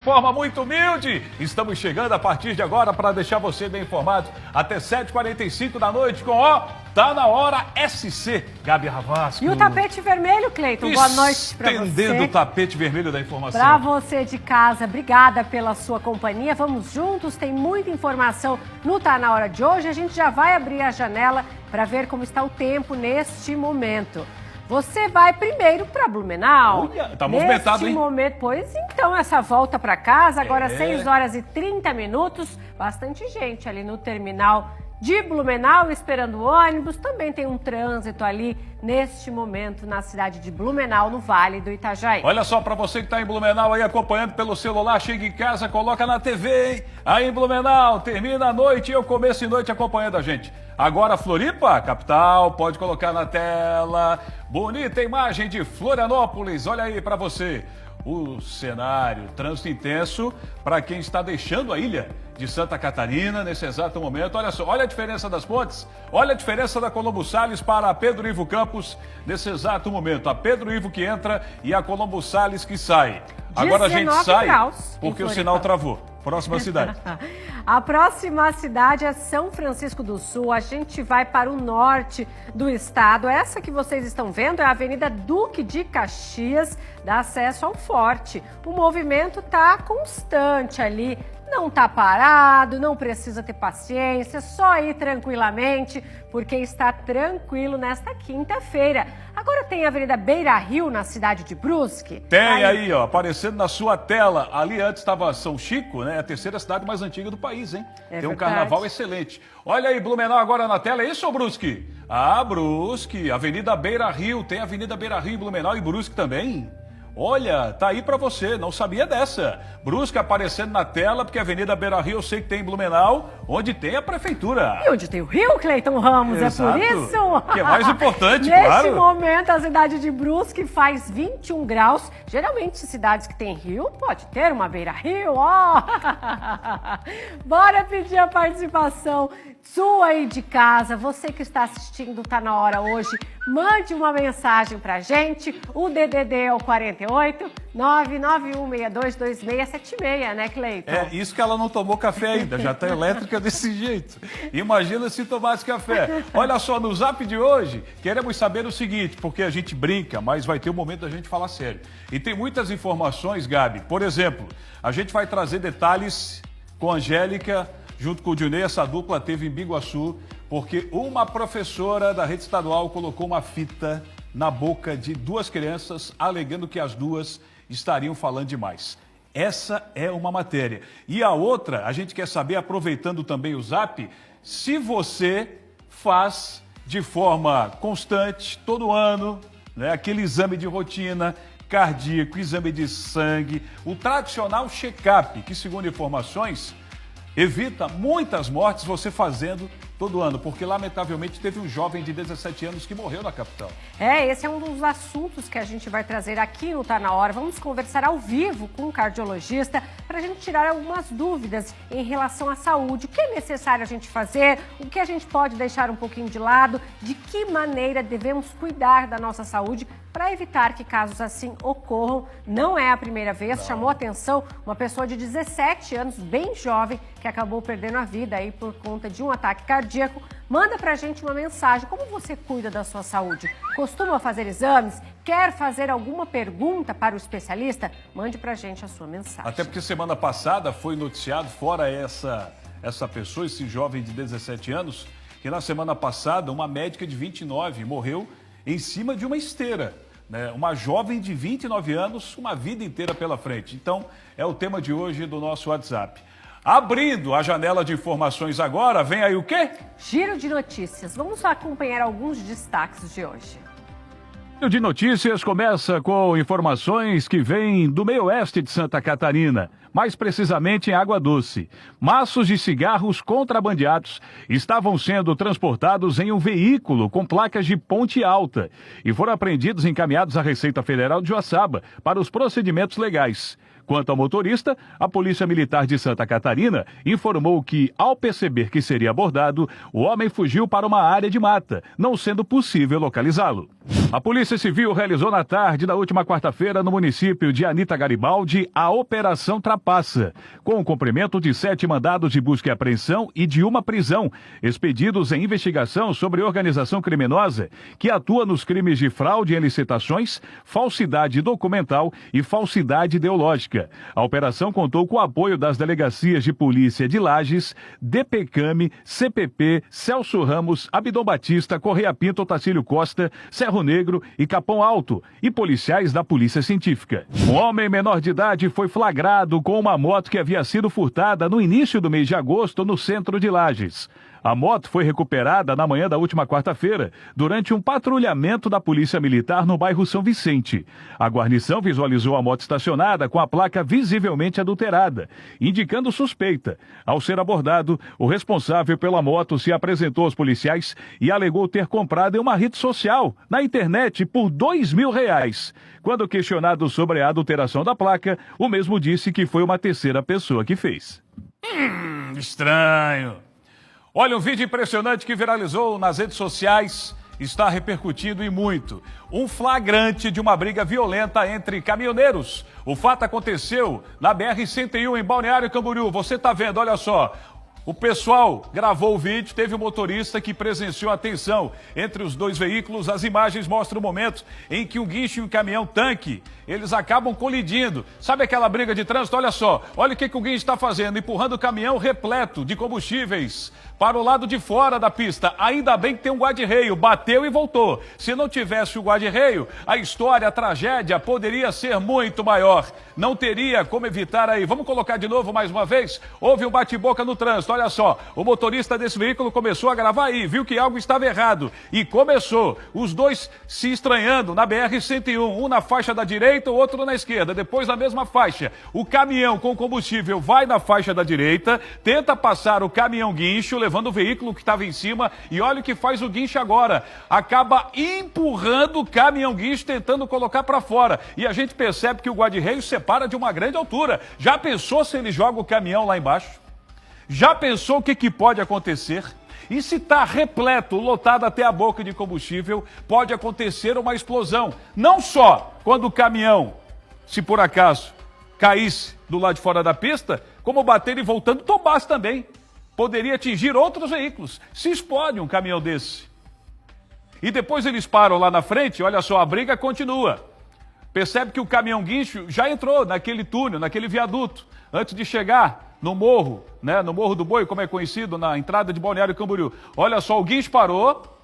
Forma muito humilde, estamos chegando a partir de agora para deixar você bem informado até 7h45 da noite com Tá na Hora SC, Gabi Ravasco. E o tapete vermelho, Cleiton, boa noite para você. Estendendo o tapete vermelho da informação. Para você de casa, obrigada pela sua companhia, vamos juntos, tem muita informação no Tá na Hora de hoje, a gente já vai abrir a janela para ver como está o tempo neste momento. Você vai primeiro para Blumenau. Tá movimentado, neste hein? Momento, pois então, essa volta para casa, agora 6h30, bastante gente ali no terminal de Blumenau esperando o ônibus. Também tem um trânsito ali neste momento na cidade de Blumenau, no Vale do Itajaí. Olha só, para você que está em Blumenau aí acompanhando pelo celular, chega em casa, coloca na TV, hein? Aí em Blumenau, termina a noite e o começo de noite acompanhando a gente. Agora Floripa, capital, pode colocar na tela. Bonita imagem de Florianópolis, olha aí para você. O cenário, trânsito intenso para quem está deixando a ilha de Santa Catarina nesse exato momento. Olha só, olha a diferença das pontes, olha a diferença da Colombo Salles para a Pedro Ivo Campos nesse exato momento. A Pedro Ivo que entra e a Colombo Salles que sai. Agora a gente sai porque o sinal travou. Próxima cidade. A próxima cidade é São Francisco do Sul. A gente vai para o norte do estado. Essa que vocês estão vendo é a Avenida Duque de Caxias, dá acesso ao Forte. O movimento está constante ali. Não está parado, não precisa ter paciência, só ir tranquilamente, porque está tranquilo nesta quinta-feira. Agora tem a Avenida Beira Rio, na cidade de Brusque. Tem aí, ó, aparecendo na sua tela. Ali antes estava São Chico, né? A terceira cidade mais antiga do país, hein? Tem um carnaval excelente. Olha aí, Blumenau agora na tela, é isso, Brusque? Ah, Brusque, Avenida Beira Rio, tem Avenida Beira Rio em Blumenau e Brusque também. Olha, tá aí pra você, não sabia dessa. Brusque aparecendo na tela, porque a Avenida Beira Rio eu sei que tem em Blumenau, onde tem a prefeitura. E onde tem o Rio, Cleiton Ramos, Exato. É por isso? Que é mais importante, Neste claro. Neste momento, a cidade de Brusque faz 21 graus. Geralmente, cidades que tem rio, pode ter uma beira-rio, ó. Bora pedir a participação sua aí de casa. Você que está assistindo Tá na Hora hoje, mande uma mensagem pra gente. O DDD é o 48 991622676, né, Cleiton? É, isso que ela não tomou café ainda, já tá elétrica desse jeito. Imagina se tomasse café. Olha só, no Zap de hoje, queremos saber o seguinte, porque a gente brinca, mas vai ter um momento da gente falar sério. E tem muitas informações, Gabi. Por exemplo, a gente vai trazer detalhes com a Angélica, junto com o Dinei, essa dupla teve em Biguaçu, porque uma professora da rede estadual colocou uma fita na boca de duas crianças, alegando que as duas estariam falando demais. Essa é uma matéria. E a outra, a gente quer saber, aproveitando também o Zap, se você faz de forma constante, todo ano, né, aquele exame de rotina, cardíaco, exame de sangue, o tradicional check-up, que segundo informações, evita muitas mortes você fazendo todo ano, porque lamentavelmente teve um jovem de 17 anos que morreu na capital. Esse é um dos assuntos que a gente vai trazer aqui no Tá na Hora. Vamos conversar ao vivo com um cardiologista para a gente tirar algumas dúvidas em relação à saúde. O que é necessário a gente fazer, o que a gente pode deixar um pouquinho de lado, de que maneira devemos cuidar da nossa saúde para evitar que casos assim ocorram. Não é a primeira vez, chamou a atenção uma pessoa de 17 anos, bem jovem, que acabou perdendo a vida aí por conta de um ataque cardíaco. Manda pra gente uma mensagem, como você cuida da sua saúde? Costuma fazer exames? Quer fazer alguma pergunta para o especialista? Mande pra gente a sua mensagem. Até porque semana passada foi noticiado, fora essa pessoa, esse jovem de 17 anos, que na semana passada uma médica de 29 morreu em cima de uma esteira. Né? Uma jovem de 29 anos, uma vida inteira pela frente. Então, é o tema de hoje do nosso WhatsApp. Abrindo a janela de informações agora, vem aí o quê? Giro de notícias. Vamos acompanhar alguns destaques de hoje. O de notícias começa com informações que vêm do meio oeste de Santa Catarina, mais precisamente em Água Doce. Maços de cigarros contrabandeados estavam sendo transportados em um veículo com placas de Ponte Alta e foram apreendidos e encaminhados à Receita Federal de Joaçaba para os procedimentos legais. Quanto ao motorista, a Polícia Militar de Santa Catarina informou que, ao perceber que seria abordado, o homem fugiu para uma área de mata, não sendo possível localizá-lo. A Polícia Civil realizou na tarde da última quarta-feira no município de Anita Garibaldi a Operação Trapaça, com o cumprimento de 7 mandados de busca e apreensão e de uma prisão, expedidos em investigação sobre organização criminosa que atua nos crimes de fraude em licitações, falsidade documental e falsidade ideológica. A operação contou com o apoio das delegacias de polícia de Lages, DPCAM, CPP, Celso Ramos, Abdon Batista, Correia Pinto, Otacílio Costa, Cerro Negro e Capão Alto e policiais da Polícia Científica. Um homem menor de idade foi flagrado com uma moto que havia sido furtada no início do mês de agosto no centro de Lages. A moto foi recuperada na manhã da última quarta-feira, durante um patrulhamento da Polícia Militar no bairro São Vicente. A guarnição visualizou a moto estacionada com a placa visivelmente adulterada, indicando suspeita. Ao ser abordado, o responsável pela moto se apresentou aos policiais e alegou ter comprado em uma rede social, na internet, por R$2.000. Quando questionado sobre a adulteração da placa, o mesmo disse que foi uma terceira pessoa que fez. Estranho. Olha, um vídeo impressionante que viralizou nas redes sociais está repercutindo e muito. Um flagrante de uma briga violenta entre caminhoneiros. O fato aconteceu na BR-101 em Balneário Camboriú. Você está vendo, olha só. O pessoal gravou o vídeo, teve um motorista que presenciou a tensão entre os dois veículos. As imagens mostram o momento em que um guincho e um caminhão-tanque, eles acabam colidindo. Sabe aquela briga de trânsito? Olha só, olha o que o guincho está fazendo, empurrando o caminhão repleto de combustíveis para o lado de fora da pista. Ainda bem que tem um guarda-reio, bateu e voltou. Se não tivesse o guarda-reio, a história, a tragédia poderia ser muito maior. Não teria como evitar aí. Vamos colocar de novo mais uma vez? Houve um bate-boca no trânsito. Olha só, o motorista desse veículo começou a gravar aí, viu que algo estava errado e começou, os dois se estranhando na BR-101, um na faixa da direita, o outro na esquerda, depois na mesma faixa. O caminhão com combustível vai na faixa da direita, tenta passar o caminhão guincho, levando o veículo que estava em cima, e olha o que faz o guincho agora, acaba empurrando o caminhão guincho, tentando colocar para fora, e a gente percebe que o guarda-reio separa de uma grande altura. Já pensou se ele joga o caminhão lá embaixo? Já pensou o que pode acontecer? E se está repleto, lotado até a boca de combustível, pode acontecer uma explosão. Não só quando o caminhão, se por acaso caísse do lado de fora da pista, como bater e voltando, tombasse também. Poderia atingir outros veículos. Se explode um caminhão desse. E depois eles param lá na frente, olha só, a briga continua. Percebe que o caminhão guincho já entrou naquele túnel, naquele viaduto, antes de chegar no morro, né, no Morro do Boi, como é conhecido, na entrada de Balneário Camboriú. Olha só, o guincho parou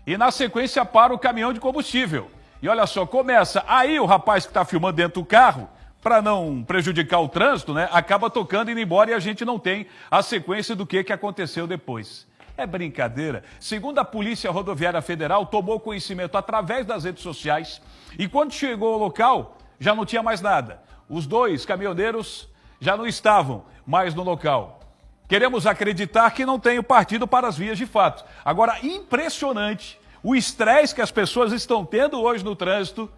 e na sequência para o caminhão de combustível. E olha só, começa, aí o rapaz que está filmando dentro do carro, para não prejudicar o trânsito, né, acaba tocando e indo embora e a gente não tem a sequência do que aconteceu depois. É brincadeira. Segundo a Polícia Rodoviária Federal, tomou conhecimento através das redes sociais e quando chegou ao local, já não tinha mais nada. Os dois caminhoneiros já não estavam mais no local. Queremos acreditar que não tenham partido para as vias de fato. Agora, impressionante o estresse que as pessoas estão tendo hoje no trânsito,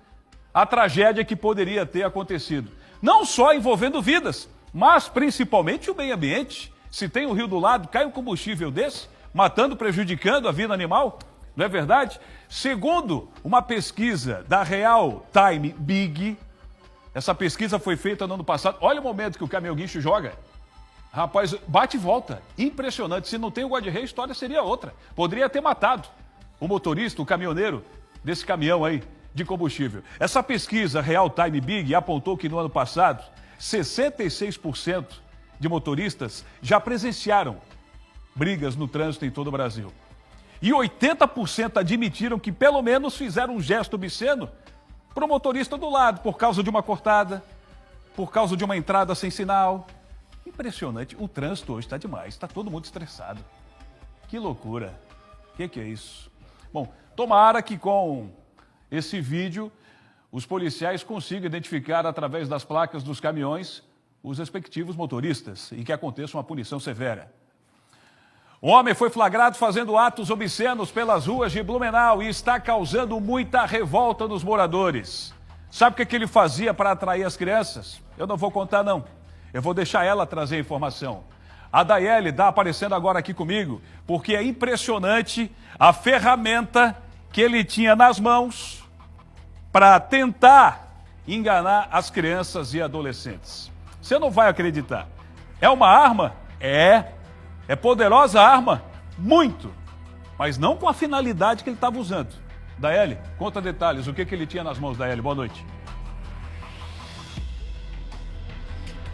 a tragédia que poderia ter acontecido. Não só envolvendo vidas, mas principalmente o meio ambiente. Se tem um rio do lado, cai um combustível desse, matando, prejudicando a vida animal, não é verdade? Segundo uma pesquisa da Real Time Big, essa pesquisa foi feita no ano passado. Olha o momento que o caminhão guincho joga. Rapaz, bate e volta. Impressionante. Se não tem o guarda-reio, a história seria outra. Poderia ter matado o motorista, o caminhoneiro desse caminhão aí de combustível. Essa pesquisa Real Time Big apontou que no ano passado, 66% de motoristas já presenciaram brigas no trânsito em todo o Brasil. E 80% admitiram que pelo menos fizeram um gesto obsceno para o motorista do lado, por causa de uma cortada, por causa de uma entrada sem sinal. Impressionante, o trânsito hoje está demais, está todo mundo estressado. Que loucura, o que é isso? Bom, tomara que com esse vídeo os policiais consigam identificar através das placas dos caminhões os respectivos motoristas e que aconteça uma punição severa. Um homem foi flagrado fazendo atos obscenos pelas ruas de Blumenau e está causando muita revolta nos moradores. Sabe o que ele fazia para atrair as crianças? Eu não vou contar, não. Eu vou deixar ela trazer a informação. A Daiele está aparecendo agora aqui comigo, porque é impressionante a ferramenta que ele tinha nas mãos para tentar enganar as crianças e adolescentes. Você não vai acreditar. É uma arma? É poderosa arma? Muito. Mas não com a finalidade que ele estava usando. Daiele, conta detalhes. O que ele tinha nas mãos, Daiele? Boa noite.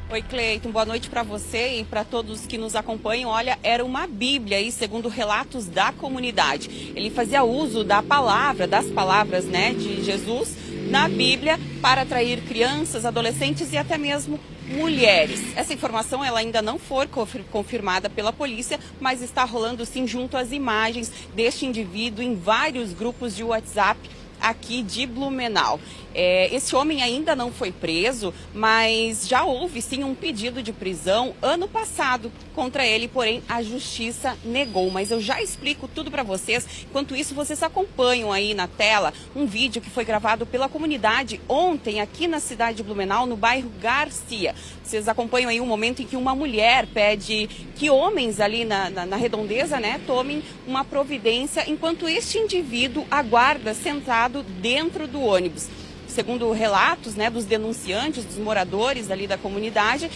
Oi, Cleiton, boa noite para você e para todos que nos acompanham. Olha, era uma Bíblia aí, segundo relatos da comunidade. Ele fazia uso das palavras, né, de Jesus na Bíblia para atrair crianças, adolescentes e até mesmo mulheres. Essa informação ela ainda não foi confirmada pela polícia, mas está rolando sim junto às imagens deste indivíduo em vários grupos de WhatsApp aqui de Blumenau. Esse homem ainda não foi preso, mas já houve sim um pedido de prisão ano passado contra ele, porém a justiça negou. Mas eu já explico tudo para vocês. Enquanto isso, vocês acompanham aí na tela um vídeo que foi gravado pela comunidade ontem aqui na cidade de Blumenau, no bairro Garcia. Vocês acompanham aí um momento em que uma mulher pede que homens ali na redondeza, né, tomem uma providência, enquanto este indivíduo aguarda sentado dentro do ônibus. Segundo relatos, né, dos denunciantes, dos moradores ali da comunidade,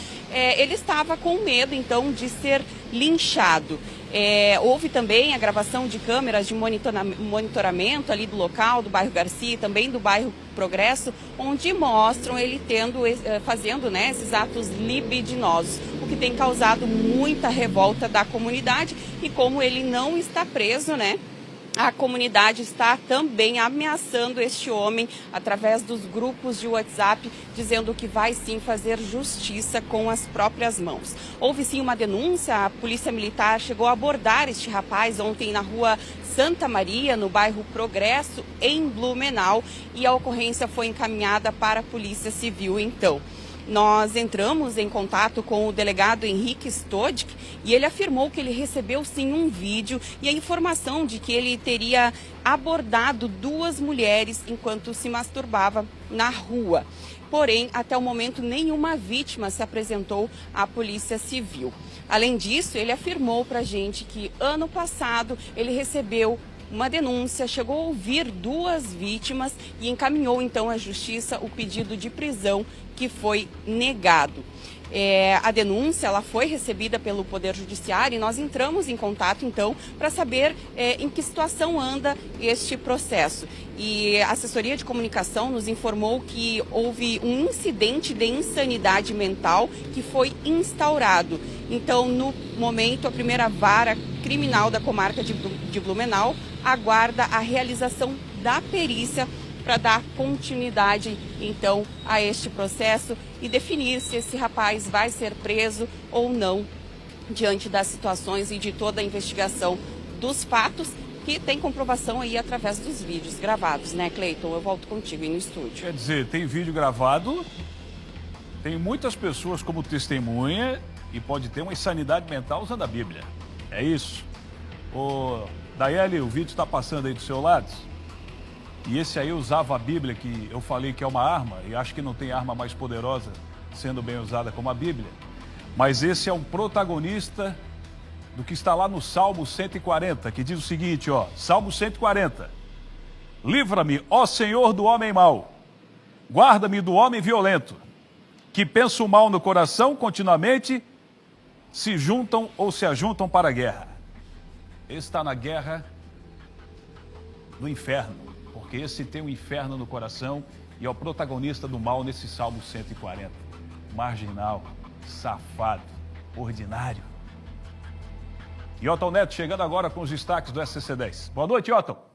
ele estava com medo, então, de ser linchado. Houve também a gravação de câmeras de monitoramento ali do local, do bairro Garcia, também do bairro Progresso, onde mostram ele fazendo, né, esses atos libidinosos, o que tem causado muita revolta da comunidade. E como ele não está preso, né, a comunidade está também ameaçando este homem através dos grupos de WhatsApp, dizendo que vai sim fazer justiça com as próprias mãos. Houve sim uma denúncia, a Polícia Militar chegou a abordar este rapaz ontem na rua Santa Maria, no bairro Progresso, em Blumenau, e a ocorrência foi encaminhada para a Polícia Civil então. Nós entramos em contato com o delegado Henrique Stodk e ele afirmou que ele recebeu sim um vídeo e a informação de que ele teria abordado 2 mulheres enquanto se masturbava na rua. Porém, até o momento, nenhuma vítima se apresentou à Polícia Civil. Além disso, ele afirmou para a gente que ano passado ele recebeu uma denúncia, chegou a ouvir 2 vítimas e encaminhou então à Justiça o pedido de prisão, que foi negado. A denúncia ela foi recebida pelo Poder Judiciário e nós entramos em contato então para saber em que situação anda este processo. E a assessoria de comunicação nos informou que houve um incidente de insanidade mental que foi instaurado. Então, no momento, a primeira vara criminal da comarca de Blumenau aguarda a realização da perícia para dar continuidade, então, a este processo e definir se esse rapaz vai ser preso ou não, diante das situações e de toda a investigação dos fatos, que tem comprovação aí através dos vídeos gravados, né, Cleiton? Eu volto contigo aí no estúdio. Quer dizer, tem vídeo gravado, tem muitas pessoas como testemunha e pode ter uma insanidade mental usando a Bíblia. É isso. Daiele, o vídeo está passando aí do seu lado? E esse aí usava a Bíblia, que eu falei que é uma arma, e acho que não tem arma mais poderosa sendo bem usada como a Bíblia. Mas esse é um protagonista do que está lá no Salmo 140, que diz o seguinte, ó, Salmo 140. Livra-me, ó Senhor, do homem mau, guarda-me do homem violento, que pensa o mal no coração continuamente, se juntam ou se ajuntam para a guerra. Esse está na guerra do inferno, porque esse tem o inferno no coração e é o protagonista do mal nesse Salmo 140. Marginal, safado, ordinário. Yotton Neto chegando agora com os destaques do SCC10. Boa noite, Yotton.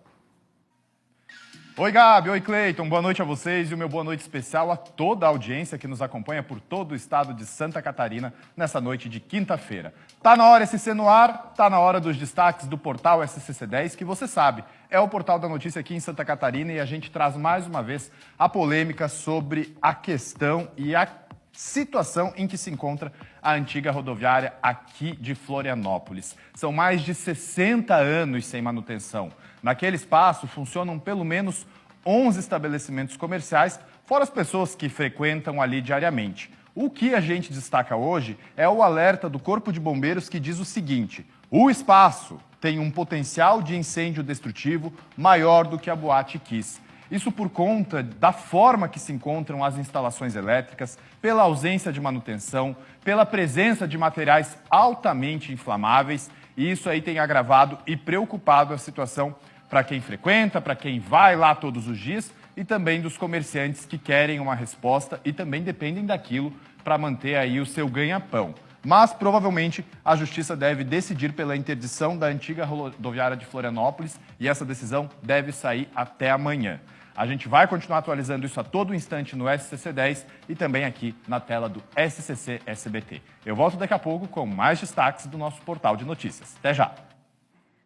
Oi, Gabi. Oi, Cleiton. Boa noite a vocês e o meu boa noite especial a toda a audiência que nos acompanha por todo o estado de Santa Catarina nessa noite de quinta-feira. Tá na hora SC no ar, tá na hora dos destaques do portal SCC10, que você sabe, é o portal da notícia aqui em Santa Catarina e a gente traz mais uma vez a polêmica sobre a questão e a situação em que se encontra a antiga rodoviária aqui de Florianópolis. São mais de 60 anos sem manutenção. Naquele espaço funcionam pelo menos 11 estabelecimentos comerciais, fora as pessoas que frequentam ali diariamente. O que a gente destaca hoje é o alerta do Corpo de Bombeiros que diz o seguinte: o espaço tem um potencial de incêndio destrutivo maior do que a Boate Kiss. Isso por conta da forma que se encontram as instalações elétricas, pela ausência de manutenção, pela presença de materiais altamente inflamáveis, e isso aí tem agravado e preocupado a situação para quem frequenta, para quem vai lá todos os dias e também dos comerciantes que querem uma resposta e também dependem daquilo para manter aí o seu ganha-pão. Mas, provavelmente, a Justiça deve decidir pela interdição da antiga rodoviária de Florianópolis e essa decisão deve sair até amanhã. A gente vai continuar atualizando isso a todo instante no SCC 10 e também aqui na tela do SCC SBT. Eu volto daqui a pouco com mais destaques do nosso portal de notícias. Até já!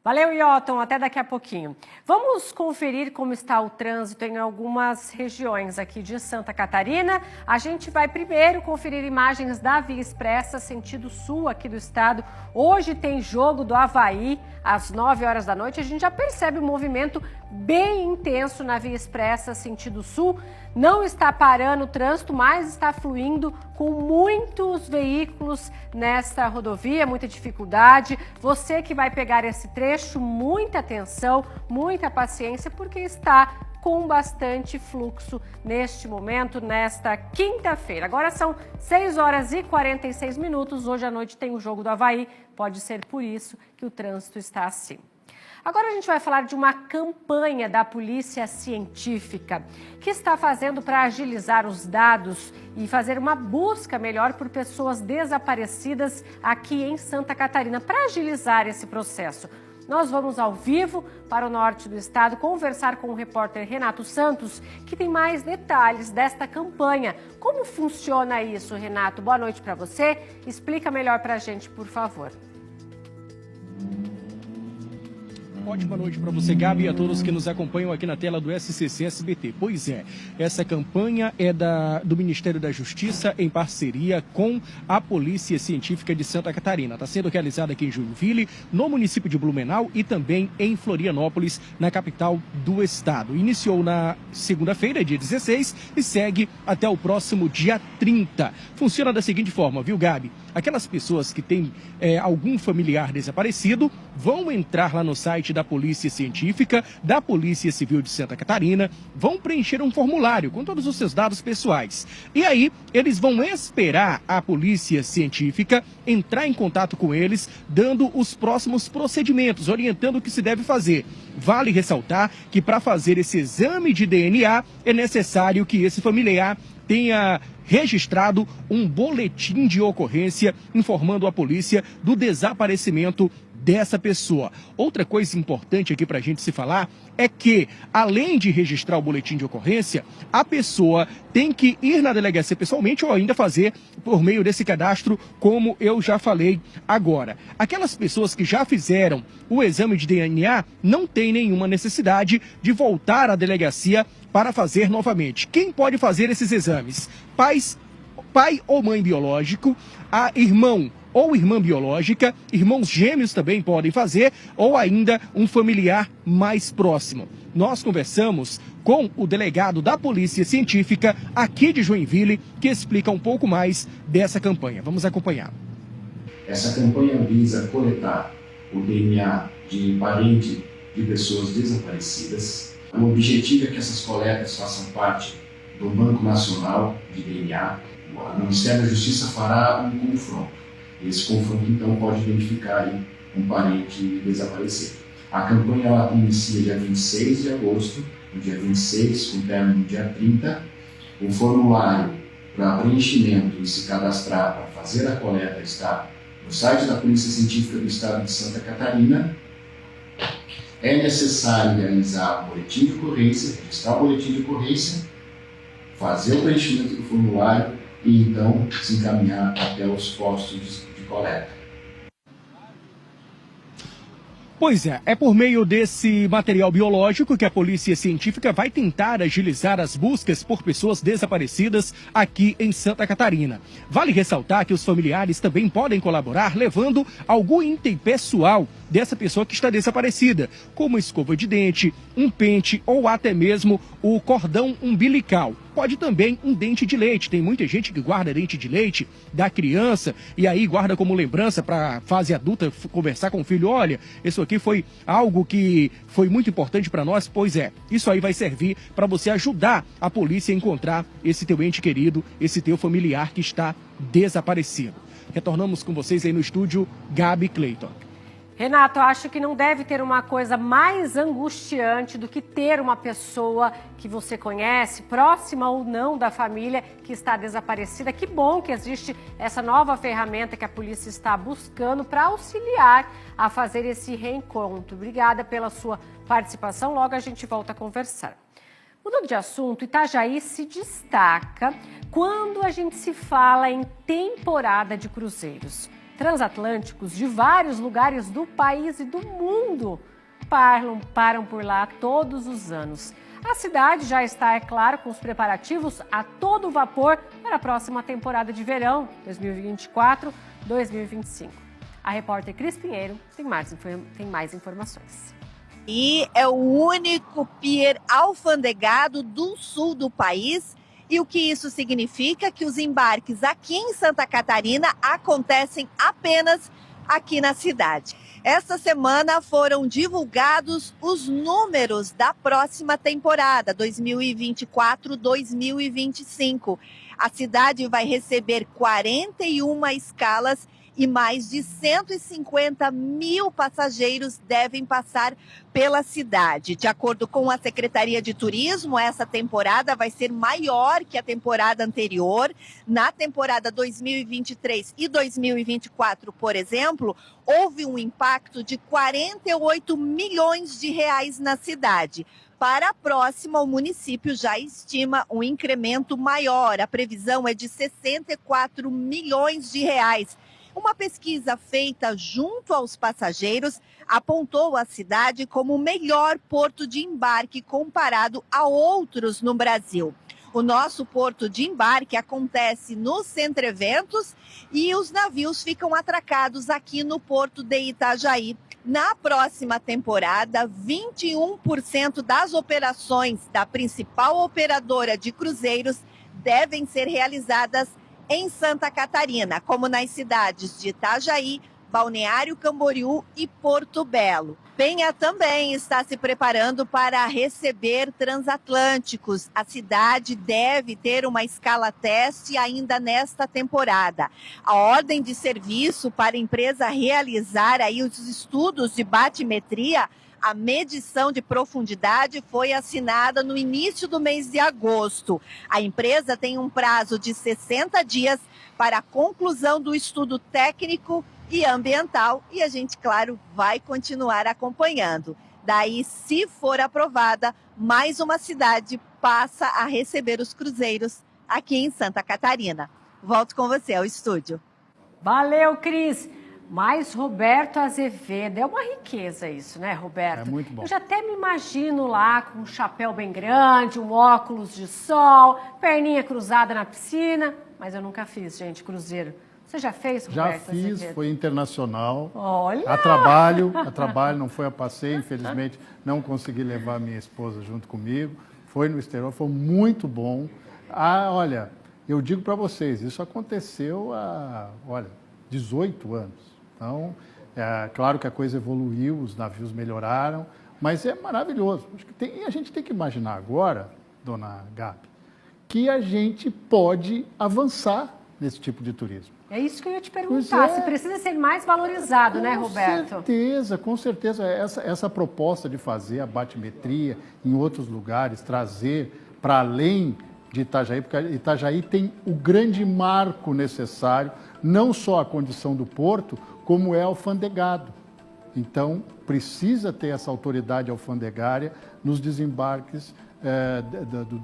Valeu, Iotton. Até daqui a pouquinho. Vamos conferir como está o trânsito em algumas regiões aqui de Santa Catarina. A gente vai primeiro conferir imagens da Via Expressa, sentido sul aqui do estado. Hoje tem jogo do Avaí às 9 horas da noite. A gente já percebe um movimento bem intenso na Via Expressa, sentido sul. Não está parando o trânsito, mas está fluindo com muitos veículos nesta rodovia, muita dificuldade. Você que vai pegar esse trecho, muita atenção, muita paciência, porque está com bastante fluxo neste momento, nesta quinta-feira. Agora são 6 horas e 46 minutos. Hoje à noite tem o jogo do Avaí. Pode ser por isso que o trânsito está assim. Agora a gente vai falar de uma campanha da Polícia Científica que está fazendo para agilizar os dados e fazer uma busca melhor por pessoas desaparecidas aqui em Santa Catarina, para agilizar esse processo. Nós vamos ao vivo para o norte do estado conversar com o repórter Renato Santos, que tem mais detalhes desta campanha. Como funciona isso, Renato? Boa noite para você. Explica melhor para a gente, por favor. Ótima noite para você, Gabi, e a todos que nos acompanham aqui na tela do SCC SBT. Pois é, essa campanha é do Ministério da Justiça em parceria com a Polícia Científica de Santa Catarina. Está sendo realizada aqui em Joinville, no município de Blumenau e também em Florianópolis, na capital do estado. Iniciou na segunda-feira, dia 16, e segue até o próximo dia 30. Funciona da seguinte forma, viu, Gabi? Aquelas pessoas que têm algum familiar desaparecido vão entrar lá no site da Polícia Científica, da Polícia Civil de Santa Catarina, vão preencher um formulário com todos os seus dados pessoais. E aí, eles vão esperar a Polícia Científica entrar em contato com eles, dando os próximos procedimentos, orientando o que se deve fazer. Vale ressaltar que para fazer esse exame de DNA é necessário que esse familiar tenha registrado um boletim de ocorrência informando a polícia do desaparecimento dessa pessoa. Outra coisa importante aqui para a gente se falar é que, além de registrar o boletim de ocorrência, a pessoa tem que ir na delegacia pessoalmente ou ainda fazer por meio desse cadastro, como eu já falei agora. Aquelas pessoas que já fizeram o exame de DNA não têm nenhuma necessidade de voltar à delegacia para fazer novamente. Quem pode fazer esses exames? Pai ou mãe biológico, irmão ou irmã biológica, irmãos gêmeos também podem fazer, ou ainda um familiar mais próximo. Nós conversamos com o delegado da Polícia Científica aqui de Joinville, que explica um pouco mais dessa campanha. Vamos acompanhar. Essa campanha visa coletar o DNA de parente de pessoas desaparecidas. O objetivo é que essas coletas façam parte do Banco Nacional de DNA. O Ministério da Justiça fará um confronto. Esse confronto, então, pode identificar aí um parente desaparecido. A campanha ela inicia dia 26 de agosto, no dia 26, com término no dia 30. O formulário para preenchimento e se cadastrar para fazer a coleta está no site da Polícia Científica do Estado de Santa Catarina. É necessário realizar o boletim de ocorrência, registrar o boletim de ocorrência, fazer o preenchimento do formulário e então se encaminhar até os postos de coleta. Pois é por meio desse material biológico que a Polícia Científica vai tentar agilizar as buscas por pessoas desaparecidas aqui em Santa Catarina. Vale ressaltar que os familiares também podem colaborar levando algum item pessoal dessa pessoa que está desaparecida, como escova de dente, um pente ou até mesmo o cordão umbilical. pode também um dente de leite. Tem muita gente que guarda dente de leite da criança e aí guarda como lembrança para a fase adulta conversar com o filho. Olha, isso aqui foi algo que foi muito importante para nós. Pois é, isso aí vai servir para você ajudar a polícia a encontrar esse teu ente querido, esse teu familiar que está desaparecido. Retornamos com vocês aí no estúdio, Gabi Clayton. Renato, eu acho que não deve ter uma coisa mais angustiante do que ter uma pessoa que você conhece, próxima ou não da família, que está desaparecida. Que bom que existe essa nova ferramenta que a polícia está buscando para auxiliar a fazer esse reencontro. Obrigada pela sua participação. Logo a gente volta a conversar. Mudando de assunto, Itajaí se destaca quando a gente se fala em temporada de cruzeiros. Transatlânticos de vários lugares do país e do mundo param por lá todos os anos. A cidade já está, é claro, com os preparativos a todo vapor para a próxima temporada de verão, 2024-2025. A repórter Cris Pinheiro tem mais informações. E é o único pier alfandegado do sul do país. E o que isso significa? Que os embarques aqui em Santa Catarina acontecem apenas aqui na cidade. Esta semana foram divulgados os números da próxima temporada, 2024-2025. A cidade vai receber 41 escalas e mais de 150 mil passageiros devem passar pela cidade. De acordo com a Secretaria de Turismo, essa temporada vai ser maior que a temporada anterior. Na temporada 2023 e 2024, por exemplo, houve um impacto de 48 milhões de reais na cidade. Para a próxima, o município já estima um incremento maior. A previsão é de 64 milhões de reais. Uma pesquisa feita junto aos passageiros apontou a cidade como o melhor porto de embarque comparado a outros no Brasil. O nosso porto de embarque acontece no Centro Eventos e os navios ficam atracados aqui no porto de Itajaí. Na próxima temporada, 21% das operações da principal operadora de cruzeiros devem ser realizadas em Santa Catarina, como nas cidades de Itajaí, Balneário Camboriú e Porto Belo. Penha também está se preparando para receber transatlânticos. A cidade deve ter uma escala teste ainda nesta temporada. A ordem de serviço para a empresa realizar aí os estudos de batimetria, a medição de profundidade, foi assinada no início do mês de agosto. A empresa tem um prazo de 60 dias para a conclusão do estudo técnico e ambiental e a gente, claro, vai continuar acompanhando. Daí, se for aprovada, mais uma cidade passa a receber os cruzeiros aqui em Santa Catarina. Volto com você ao estúdio. Valeu, Cris! Mas Roberto Azevedo, é uma riqueza isso, né, Roberto? É muito bom. Eu já até me imagino lá com um chapéu bem grande, um óculos de sol, perninha cruzada na piscina, mas eu nunca fiz, gente, cruzeiro. Você já fez, Roberto Azevedo? Já fiz, foi internacional. Olha! A trabalho, não foi a passeio, infelizmente não consegui levar minha esposa junto comigo. Foi no exterior, foi muito bom. Olha, eu digo para vocês, isso aconteceu há, 18 anos. Então, claro que a coisa evoluiu, os navios melhoraram, mas é maravilhoso. Acho que a gente tem que imaginar agora, dona Gabi, que a gente pode avançar nesse tipo de turismo. É isso que eu ia te perguntar, se precisa ser mais valorizado, né, Roberto? Com certeza. Essa proposta de fazer a batimetria em outros lugares, trazer para além de Itajaí, porque Itajaí tem o grande marco necessário, não só a condição do porto, como é alfandegado. Então, precisa ter essa autoridade alfandegária nos desembarques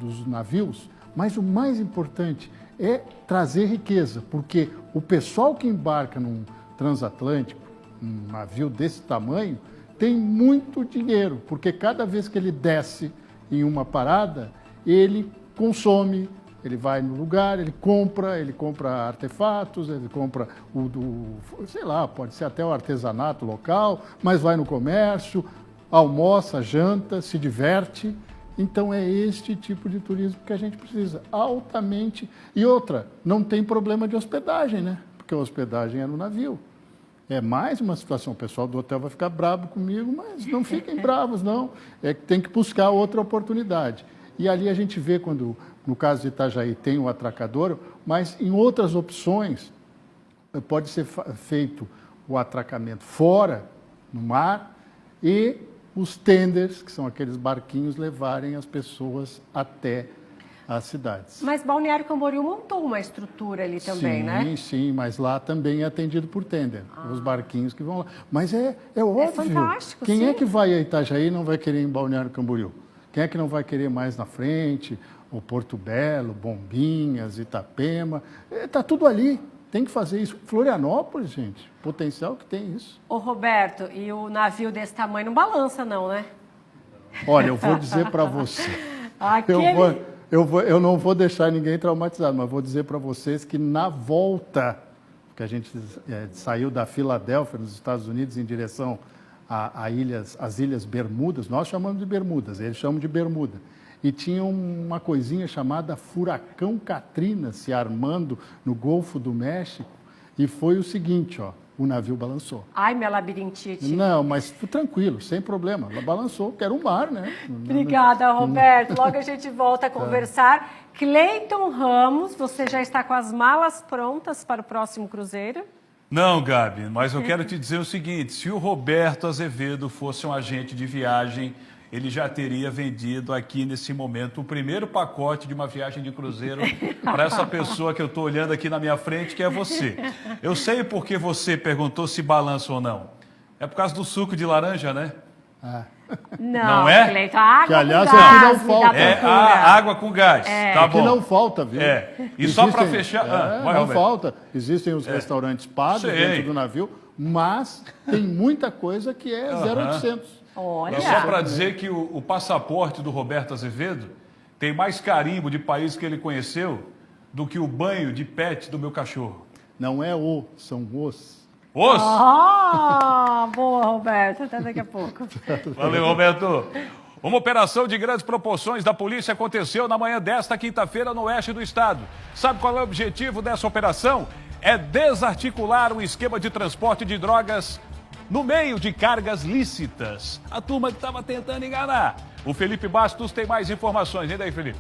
dos navios. Mas o mais importante é trazer riqueza, porque o pessoal que embarca num transatlântico, um navio desse tamanho, tem muito dinheiro, porque cada vez que ele desce em uma parada, ele consome, ele vai no lugar, ele compra artefatos, ele compra sei lá, pode ser até o artesanato local, mas vai no comércio, almoça, janta, se diverte. Então é este tipo de turismo que a gente precisa, altamente. E outra, não tem problema de hospedagem, né? Porque a hospedagem é no navio. É mais uma situação, o pessoal do hotel vai ficar bravo comigo, mas não fiquem bravos, não. É que tem que buscar outra oportunidade. E ali a gente vê quando, no caso de Itajaí, tem o atracadouro, mas em outras opções pode ser feito o atracamento fora, no mar, e os tenders, que são aqueles barquinhos, levarem as pessoas até as cidades. Mas Balneário Camboriú montou uma estrutura ali também, né? Sim, sim, mas lá também é atendido por tender, os barquinhos que vão lá. Mas é óbvio. É fantástico, Quem sim. é que vai a Itajaí e não vai querer ir em Balneário Camboriú? Quem é que não vai querer mais na frente? O Porto Belo, Bombinhas, Itapema, está tudo ali. Tem que fazer isso. Florianópolis, gente, potencial que tem isso. Ô Roberto, e o navio desse tamanho não balança não, né? Olha, eu vou dizer para você. Aquele... Eu não vou deixar ninguém traumatizado, mas vou dizer para vocês que na volta, que a gente saiu da Filadélfia, nos Estados Unidos, em direção às Ilhas Bermudas, nós chamamos de Bermudas, eles chamam de Bermuda. E tinha uma coisinha chamada Furacão Katrina se armando no Golfo do México, e foi o seguinte, ó, o navio balançou. Ai, minha labirintite. Não, mas tranquilo, sem problema. Ela balançou, que era um mar, né? Obrigada, Roberto. Logo a gente volta a conversar. Cleiton Ramos, você já está com as malas prontas para o próximo cruzeiro? Não, Gabi, mas eu quero te dizer o seguinte, se o Roberto Azevedo fosse um agente de viagem, ele já teria vendido aqui nesse momento o primeiro pacote de uma viagem de cruzeiro para essa pessoa que eu estou olhando aqui na minha frente, que é você. Eu sei porque você perguntou se balança ou não. É por causa do suco de laranja, né? Não é? Cleiton, água Que, aliás, com aqui gás, não me falta. dá É procura. a água com gás, tá Aqui bom. não falta, viu? E só para fechar... vai, não Roberto. falta. Existem os restaurantes pagos Sei. dentro do navio, mas tem muita coisa que é 0800. Olha, É só para dizer que o passaporte do Roberto Azevedo tem mais carimbo de país que ele conheceu do que o banho de pet do meu cachorro. Não é são os. Os! boa, Roberto. Até daqui a pouco. Valeu, Roberto. Uma operação de grandes proporções da polícia aconteceu na manhã desta quinta-feira no oeste do estado. Sabe qual é o objetivo dessa operação? É desarticular um esquema de transporte de drogas no meio de cargas lícitas. A turma que estava tentando enganar. O Felipe Bastos tem mais informações. E daí, Felipe?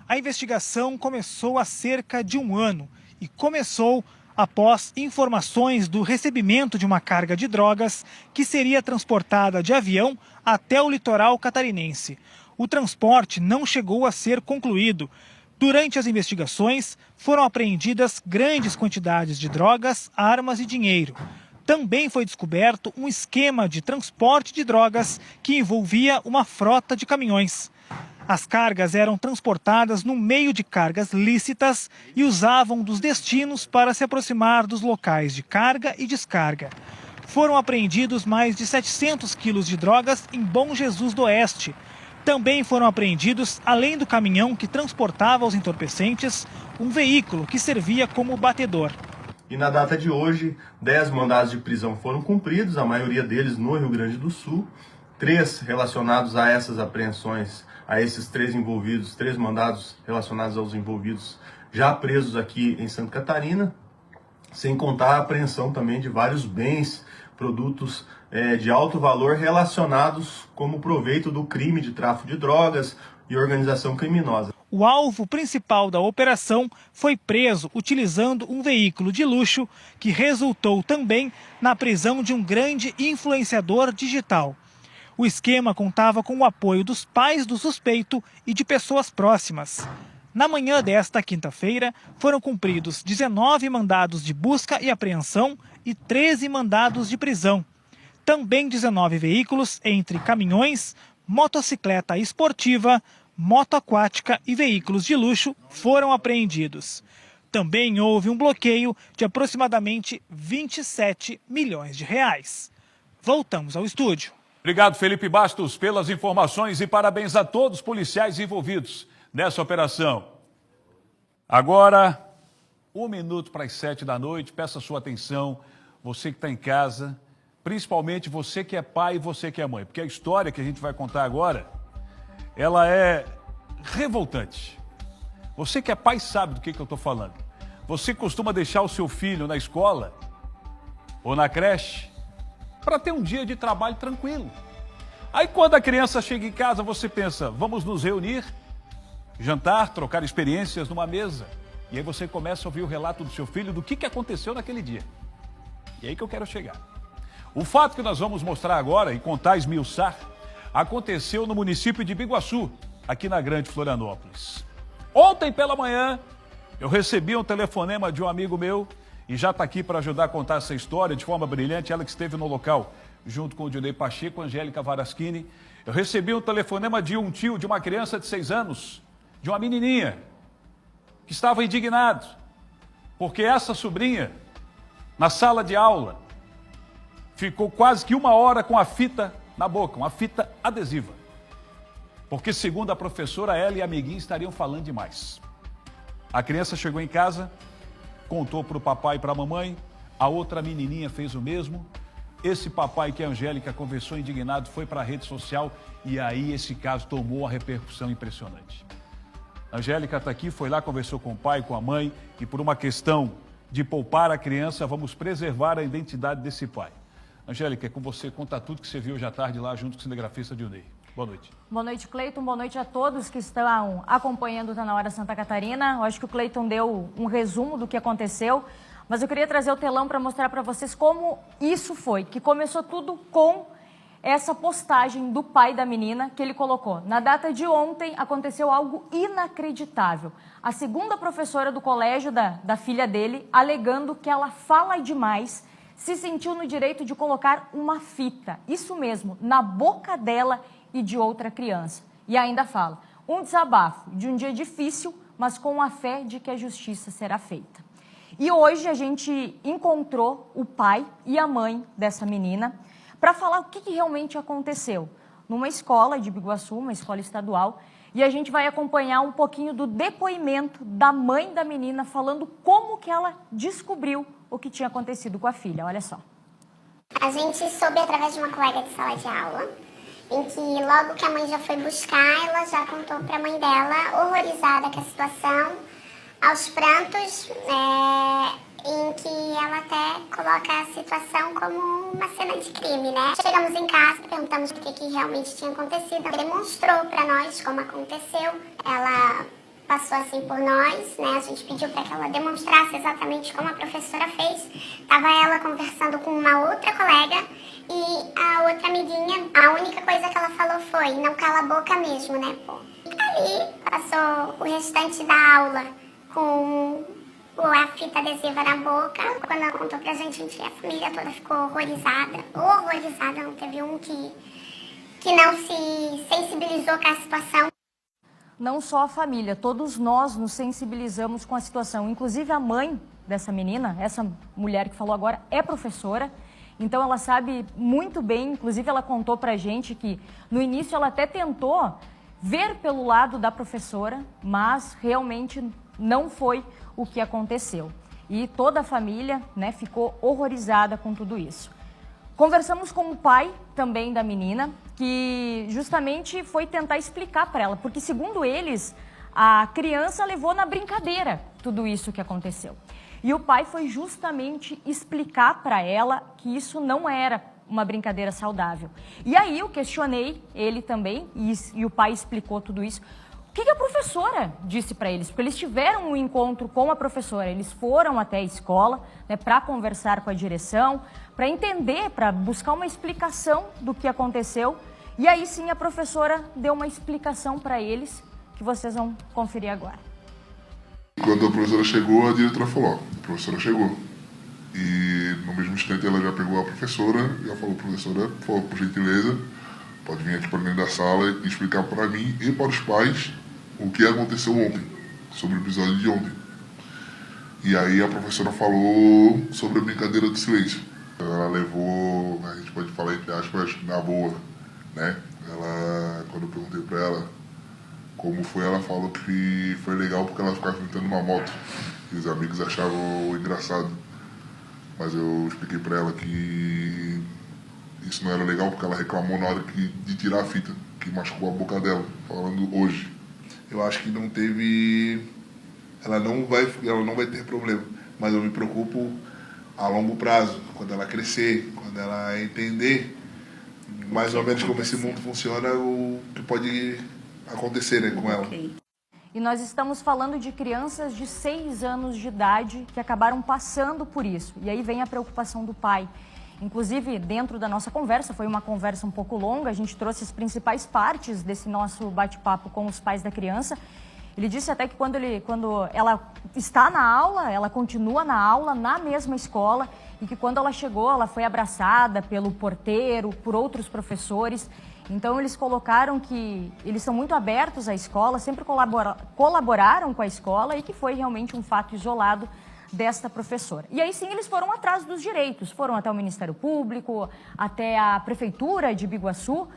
A investigação começou há cerca de um ano e começou após informações do recebimento de uma carga de drogas que seria transportada de avião até o litoral catarinense. O transporte não chegou a ser concluído. Durante as investigações, foram apreendidas grandes quantidades de drogas, armas e dinheiro. Também foi descoberto um esquema de transporte de drogas que envolvia uma frota de caminhões. As cargas eram transportadas no meio de cargas lícitas e usavam dos destinos para se aproximar dos locais de carga e descarga. Foram apreendidos mais de 700 quilos de drogas em Bom Jesus do Oeste. Também foram apreendidos, além do caminhão que transportava os entorpecentes, um veículo que servia como batedor. E na data de hoje, 10 mandados de prisão foram cumpridos, a maioria deles no Rio Grande do Sul. 3 relacionados a essas apreensões, a esses 3 envolvidos, 3 mandados relacionados aos envolvidos já presos aqui em Santa Catarina, sem contar a apreensão também de vários bens, produtos de alto valor relacionados como proveito do crime de tráfico de drogas e organização criminosa. O alvo principal da operação foi preso utilizando um veículo de luxo que resultou também na prisão de um grande influenciador digital. O esquema contava com o apoio dos pais do suspeito e de pessoas próximas. Na manhã desta quinta-feira, foram cumpridos 19 mandados de busca e apreensão e 13 mandados de prisão. Também 19 veículos entre caminhões, motocicleta esportiva, moto aquática e veículos de luxo foram apreendidos. Também houve um bloqueio de aproximadamente 27 milhões de reais. Voltamos ao estúdio. Obrigado, Felipe Bastos, pelas informações e parabéns a todos os policiais envolvidos nessa operação. Agora, 1 minuto para as 7 da noite, peço a sua atenção, você que está em casa, principalmente você que é pai e você que é mãe, porque a história que a gente vai contar agora ela é revoltante. Você que é pai sabe do que eu estou falando. Você costuma deixar o seu filho na escola ou na creche para ter um dia de trabalho tranquilo. Aí quando a criança chega em casa, você pensa, vamos nos reunir, jantar, trocar experiências numa mesa. E aí você começa a ouvir o relato do seu filho do que aconteceu naquele dia. E aí que eu quero chegar. O fato que nós vamos mostrar agora e contar, esmiuçar, aconteceu no município de Biguaçu, aqui na Grande Florianópolis. Ontem pela manhã, eu recebi um telefonema de um amigo meu e já está aqui para ajudar a contar essa história de forma brilhante, ela que esteve no local junto com o Dionei Pacheco, Angélica Varaschini. Eu recebi um telefonema de um tio de uma criança de 6 anos, de uma menininha, que estava indignado, porque essa sobrinha, na sala de aula, ficou quase que 1 hora com a fita na boca, uma fita adesiva. Porque, segundo a professora, ela e a amiguinha estariam falando demais. A criança chegou em casa, contou para o papai e para a mamãe, a outra menininha fez o mesmo. Esse papai que a Angélica conversou indignado foi para a rede social e aí esse caso tomou uma repercussão impressionante. A Angélica está aqui, foi lá, conversou com o pai, com a mãe e por uma questão de poupar a criança, vamos preservar a identidade desse pai. Angélica, é com você, conta tudo que você viu hoje à tarde lá junto com o cinegrafista Dionei. Boa noite. Boa noite, Cleiton. Boa noite a todos que estão acompanhando o Tá Na Hora Santa Catarina. Eu acho que o Cleiton deu um resumo do que aconteceu, mas eu queria trazer o telão para mostrar para vocês como isso foi, que começou tudo com essa postagem do pai da menina que ele colocou. Na data de ontem aconteceu algo inacreditável. A segunda professora do colégio da filha dele, alegando que ela fala demais, se sentiu no direito de colocar uma fita, isso mesmo, na boca dela e de outra criança. E ainda fala, um desabafo de um dia difícil, mas com a fé de que a justiça será feita. E hoje a gente encontrou o pai e a mãe dessa menina para falar o que realmente aconteceu numa escola de Biguaçu, uma escola estadual, e a gente vai acompanhar um pouquinho do depoimento da mãe da menina falando como que ela descobriu o que tinha acontecido com a filha. Olha só. A gente soube através de uma colega de sala de aula, em que logo que a mãe já foi buscar, ela já contou para a mãe dela, horrorizada com a situação, aos prantos, em que ela até coloca a situação como uma cena de crime, né? Chegamos em casa, perguntamos o que realmente tinha acontecido, ela demonstrou para nós como aconteceu, ela passou assim por nós, né? A gente pediu para que ela demonstrasse exatamente como a professora fez. Tava ela conversando com uma outra colega e a outra amiguinha, a única coisa que ela falou foi, não cala a boca mesmo, né, pô? E ali passou o restante da aula com a fita adesiva na boca. Quando ela contou pra gente, a família toda ficou horrorizada. Horrorizada, não teve um que não se sensibilizou com a situação. Não só a família, todos nós nos sensibilizamos com a situação. Inclusive a mãe dessa menina, essa mulher que falou agora, é professora. Então ela sabe muito bem, inclusive ela contou pra gente que no início ela até tentou ver pelo lado da professora, mas realmente não foi o que aconteceu. E toda a família, né, ficou horrorizada com tudo isso. Conversamos com o pai também da menina, que justamente foi tentar explicar para ela, porque segundo eles, a criança levou na brincadeira tudo isso que aconteceu. E o pai foi justamente explicar para ela que isso não era uma brincadeira saudável. E aí eu questionei ele também, e o pai explicou tudo isso. O que a professora disse para eles? Porque eles tiveram um encontro com a professora, eles foram até a escola, né, para conversar com a direção, para entender, para buscar uma explicação do que aconteceu. E aí sim a professora deu uma explicação para eles, que vocês vão conferir agora. Quando a professora chegou, a diretora falou, a professora chegou. E no mesmo instante ela já pegou a professora e ela falou, professora, por favor, por gentileza, pode vir aqui para dentro da sala e explicar para mim e para os pais o que aconteceu ontem, sobre o episódio de ontem. E aí a professora falou sobre a brincadeira do silêncio. Ela levou, a gente pode falar entre aspas, na boa, né? Ela, quando eu perguntei para ela como foi, ela falou que foi legal porque ela ficava tentando uma moto. E os amigos achavam engraçado. Mas eu expliquei para ela que isso não era legal porque ela reclamou na hora de tirar a fita. que machucou a boca dela, falando hoje. Eu acho que não teve... Ela não vai ter problema, mas eu me preocupo a longo prazo, quando ela crescer, quando ela entender mais ou menos como esse mundo funciona, o que pode acontecer, né, com ela. E nós estamos falando de crianças de 6 anos de idade que acabaram passando por isso. E aí vem a preocupação do pai. Inclusive, dentro da nossa conversa, foi uma conversa um pouco longa, a gente trouxe as principais partes desse nosso bate-papo com os pais da criança. Ele disse até que quando ela está na aula, ela continua na aula, na mesma escola, e que quando ela chegou, ela foi abraçada pelo porteiro, por outros professores. Então, eles colocaram que eles são muito abertos à escola, sempre colaboraram com a escola e que foi realmente um fato isolado desta professora. E aí sim eles foram atrás dos direitos, foram até o Ministério Público, até a Prefeitura de Biguaçu,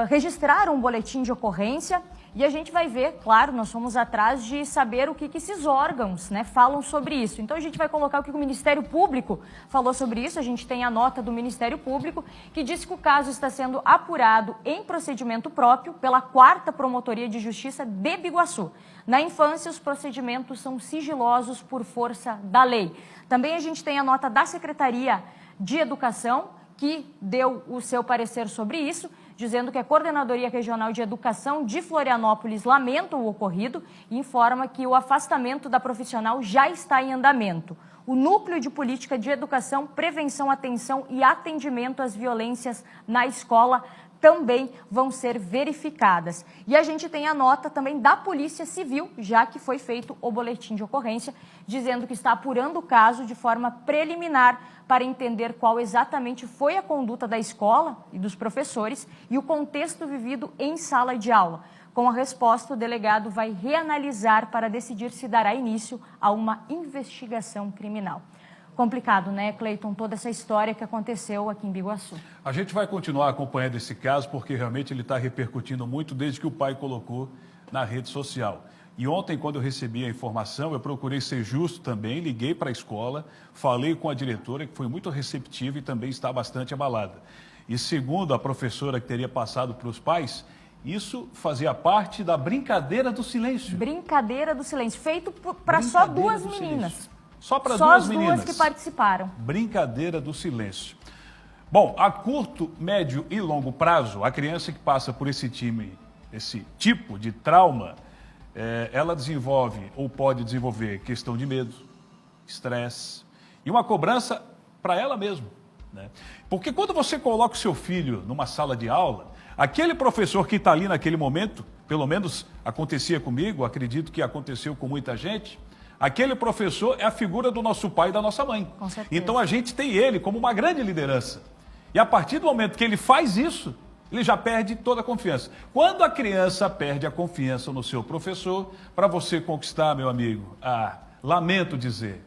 registraram um boletim de ocorrência e a gente vai ver, claro, nós fomos atrás de saber o que esses órgãos, né, falam sobre isso. Então a gente vai colocar o que o Ministério Público falou sobre isso, a gente tem a nota do Ministério Público que diz que o caso está sendo apurado em procedimento próprio pela 4ª Promotoria de Justiça de Biguaçu. Na infância, os procedimentos são sigilosos por força da lei. Também a gente tem a nota da Secretaria de Educação, que deu o seu parecer sobre isso, dizendo que a Coordenadoria Regional de Educação de Florianópolis lamenta o ocorrido e informa que o afastamento da profissional já está em andamento. O Núcleo de Política de Educação, Prevenção, Atenção e Atendimento às Violências na Escola também vão ser verificadas. E a gente tem a nota também da Polícia Civil, já que foi feito o boletim de ocorrência, dizendo que está apurando o caso de forma preliminar para entender qual exatamente foi a conduta da escola e dos professores e o contexto vivido em sala de aula. Com a resposta, o delegado vai reanalisar para decidir se dará início a uma investigação criminal. Complicado, né, Cleiton, toda essa história que aconteceu aqui em Biguaçu. A gente vai continuar acompanhando esse caso porque realmente ele está repercutindo muito desde que o pai colocou na rede social. E ontem, quando eu recebi a informação, eu procurei ser justo também, liguei para a escola, falei com a diretora, que foi muito receptiva e também está bastante abalada. E segundo a professora que teria passado para os pais, isso fazia parte da brincadeira do silêncio. Brincadeira do silêncio, feito para só 2 meninas. Silêncio. Só para 2 meninas. Só as 2 que participaram. Brincadeira do silêncio. Bom, a curto, médio e longo prazo, a criança que passa por esse tipo de trauma, ela desenvolve ou pode desenvolver questão de medo, estresse e uma cobrança para ela mesma, né? Porque quando você coloca o seu filho numa sala de aula, aquele professor que está ali naquele momento, pelo menos acontecia comigo, acredito que aconteceu com muita gente, aquele professor é a figura do nosso pai e da nossa mãe. Com certeza. Então a gente tem ele como uma grande liderança. E a partir do momento que ele faz isso, ele já perde toda a confiança. Quando a criança perde a confiança no seu professor, para você conquistar, meu amigo, lamento dizer,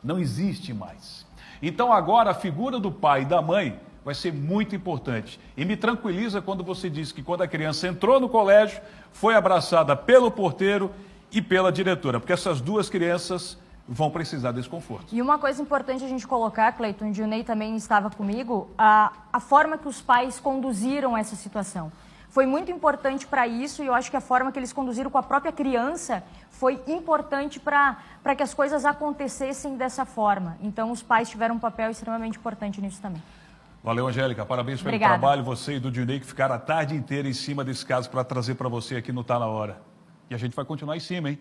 não existe mais. Então agora a figura do pai e da mãe vai ser muito importante. E me tranquiliza quando você diz que quando a criança entrou no colégio, foi abraçada pelo porteiro e pela diretora, porque essas 2 crianças vão precisar desse conforto. E uma coisa importante a gente colocar, Cleiton, o Dionei também estava comigo, a forma que os pais conduziram essa situação. Foi muito importante para isso e eu acho que a forma que eles conduziram com a própria criança foi importante para que as coisas acontecessem dessa forma. Então os pais tiveram um papel extremamente importante nisso também. Valeu, Angélica. Parabéns pelo Obrigada. trabalho, você e do Dionei, que ficaram a tarde inteira em cima desse caso para trazer para você aqui no Tá Na Hora. E a gente vai continuar em cima, hein?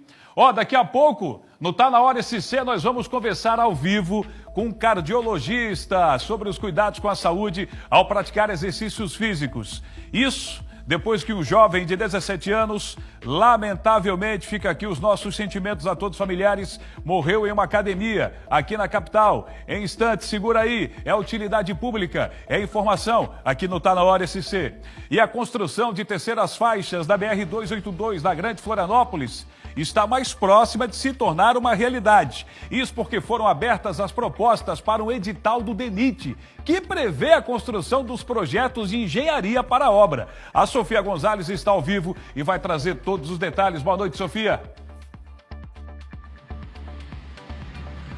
Daqui a pouco, no Tá Na Hora SC, nós vamos conversar ao vivo com um cardiologista sobre os cuidados com a saúde ao praticar exercícios físicos. Isso depois que um jovem de 17 anos, lamentavelmente, fica aqui os nossos sentimentos a todos os familiares, morreu em uma academia aqui na capital. Em instantes, segura aí, é utilidade pública, é informação aqui no Tá Na Hora SC. E a construção de terceiras faixas da BR-282 na Grande Florianópolis está mais próxima de se tornar uma realidade. Isso porque foram abertas as propostas para um edital do DENIT, que prevê a construção dos projetos de engenharia para a obra. A Sofia Gonzalez está ao vivo e vai trazer todos os detalhes. Boa noite, Sofia.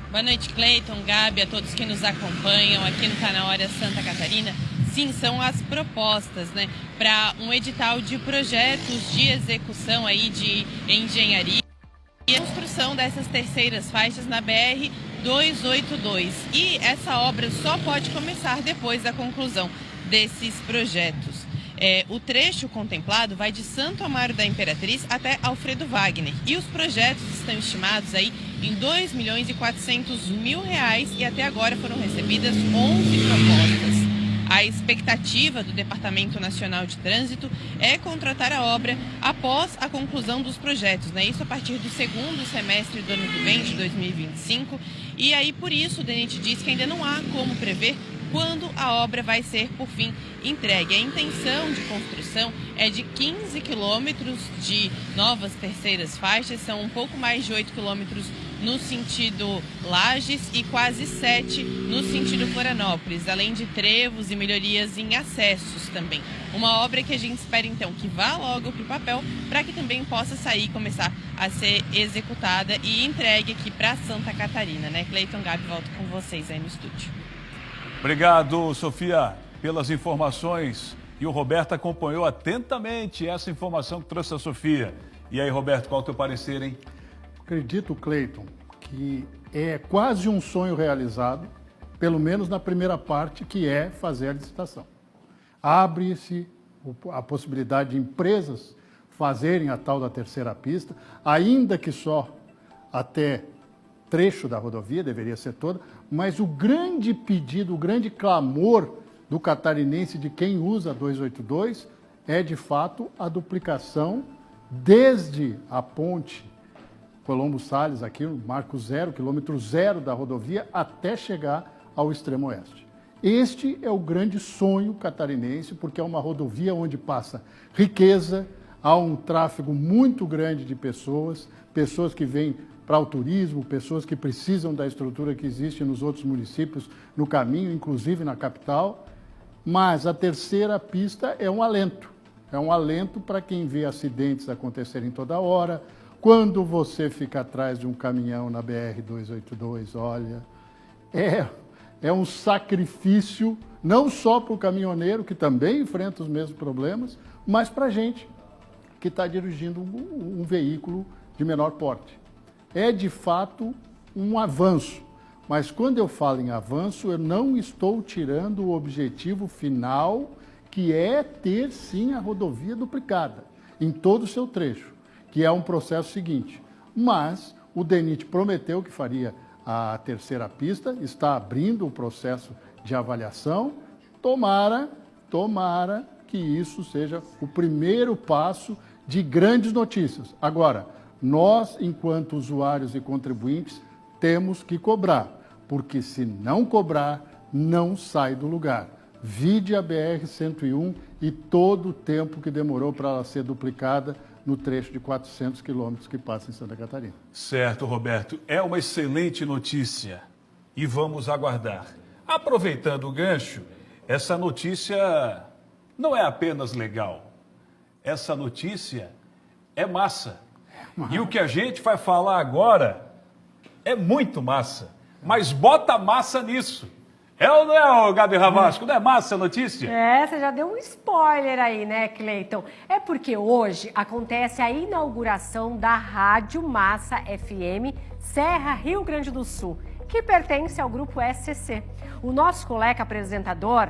Boa noite, Cleiton, Gabi, a todos que nos acompanham aqui no Tá Na Hora Santa Catarina. Sim, são as propostas, né, para um edital de projetos de execução aí de engenharia e a construção dessas terceiras faixas na BR-282. E essa obra só pode começar depois da conclusão desses projetos. O trecho contemplado vai de Santo Amaro da Imperatriz até Alfredo Wagner. E os projetos estão estimados aí em R$2.400.000 e até agora foram recebidas 11 propostas. A expectativa do Departamento Nacional de Trânsito é contratar a obra após a conclusão dos projetos, né? Isso a partir do segundo semestre do ano que vem, de 2025. E aí, por isso, o DENIT diz que ainda não há como prever quando a obra vai ser, por fim, entregue. A intenção de construção é de 15 quilômetros de novas terceiras faixas, são um pouco mais de 8 quilômetros no sentido Lages e quase 7 no sentido Florianópolis, além de trevos e melhorias em acessos também. Uma obra que a gente espera, então, que vá logo para o papel, para que também possa sair e começar a ser executada e entregue aqui para Santa Catarina, né? Cleiton, Gabi, volto com vocês aí no estúdio. Obrigado, Sofia, pelas informações. E o Roberto acompanhou atentamente essa informação que trouxe a Sofia. E aí, Roberto, qual é o teu parecer, hein? Acredito, Cleiton, que é quase um sonho realizado, pelo menos na primeira parte, que é fazer a licitação. Abre-se a possibilidade de empresas fazerem a tal da terceira pista, ainda que só até trecho da rodovia, deveria ser toda, mas o grande pedido, o grande clamor do catarinense de quem usa a 282 é, de fato, a duplicação desde a ponte Colombo Salles, aqui no marco zero, quilômetro zero da rodovia, até chegar ao extremo oeste. Este é o grande sonho catarinense, porque é uma rodovia onde passa riqueza, há um tráfego muito grande de pessoas, pessoas que vêm para o turismo, pessoas que precisam da estrutura que existe nos outros municípios no caminho, inclusive na capital. Mas a terceira pista é um alento para quem vê acidentes acontecerem toda hora. Quando você fica atrás de um caminhão na BR-282, olha, é um sacrifício, não só para o caminhoneiro, que também enfrenta os mesmos problemas, mas para a gente que está dirigindo um veículo de menor porte. É, de fato, um avanço. Mas quando eu falo em avanço, eu não estou tirando o objetivo final, que é ter, sim, a rodovia duplicada, em todo o seu trecho, que é um processo seguinte. Mas o DENIT prometeu que faria a terceira pista, está abrindo o processo de avaliação. Tomara que isso seja o primeiro passo de grandes notícias. Agora, nós, enquanto usuários e contribuintes, temos que cobrar, porque se não cobrar, não sai do lugar. Vide a BR-101 e todo o tempo que demorou para ela ser duplicada no trecho de 400 quilômetros que passa em Santa Catarina. Certo, Roberto. É uma excelente notícia e vamos aguardar. Aproveitando o gancho, essa notícia não é apenas legal. Essa notícia é massa. E o que a gente vai falar agora é muito massa. Mas bota massa nisso. É ou não é, Gabi Ravasco? Não é massa a notícia? Você já deu um spoiler aí, né, Cleiton? É porque hoje acontece a inauguração da Rádio Massa FM Serra Rio Grande do Sul, que pertence ao grupo SCC. O nosso colega apresentador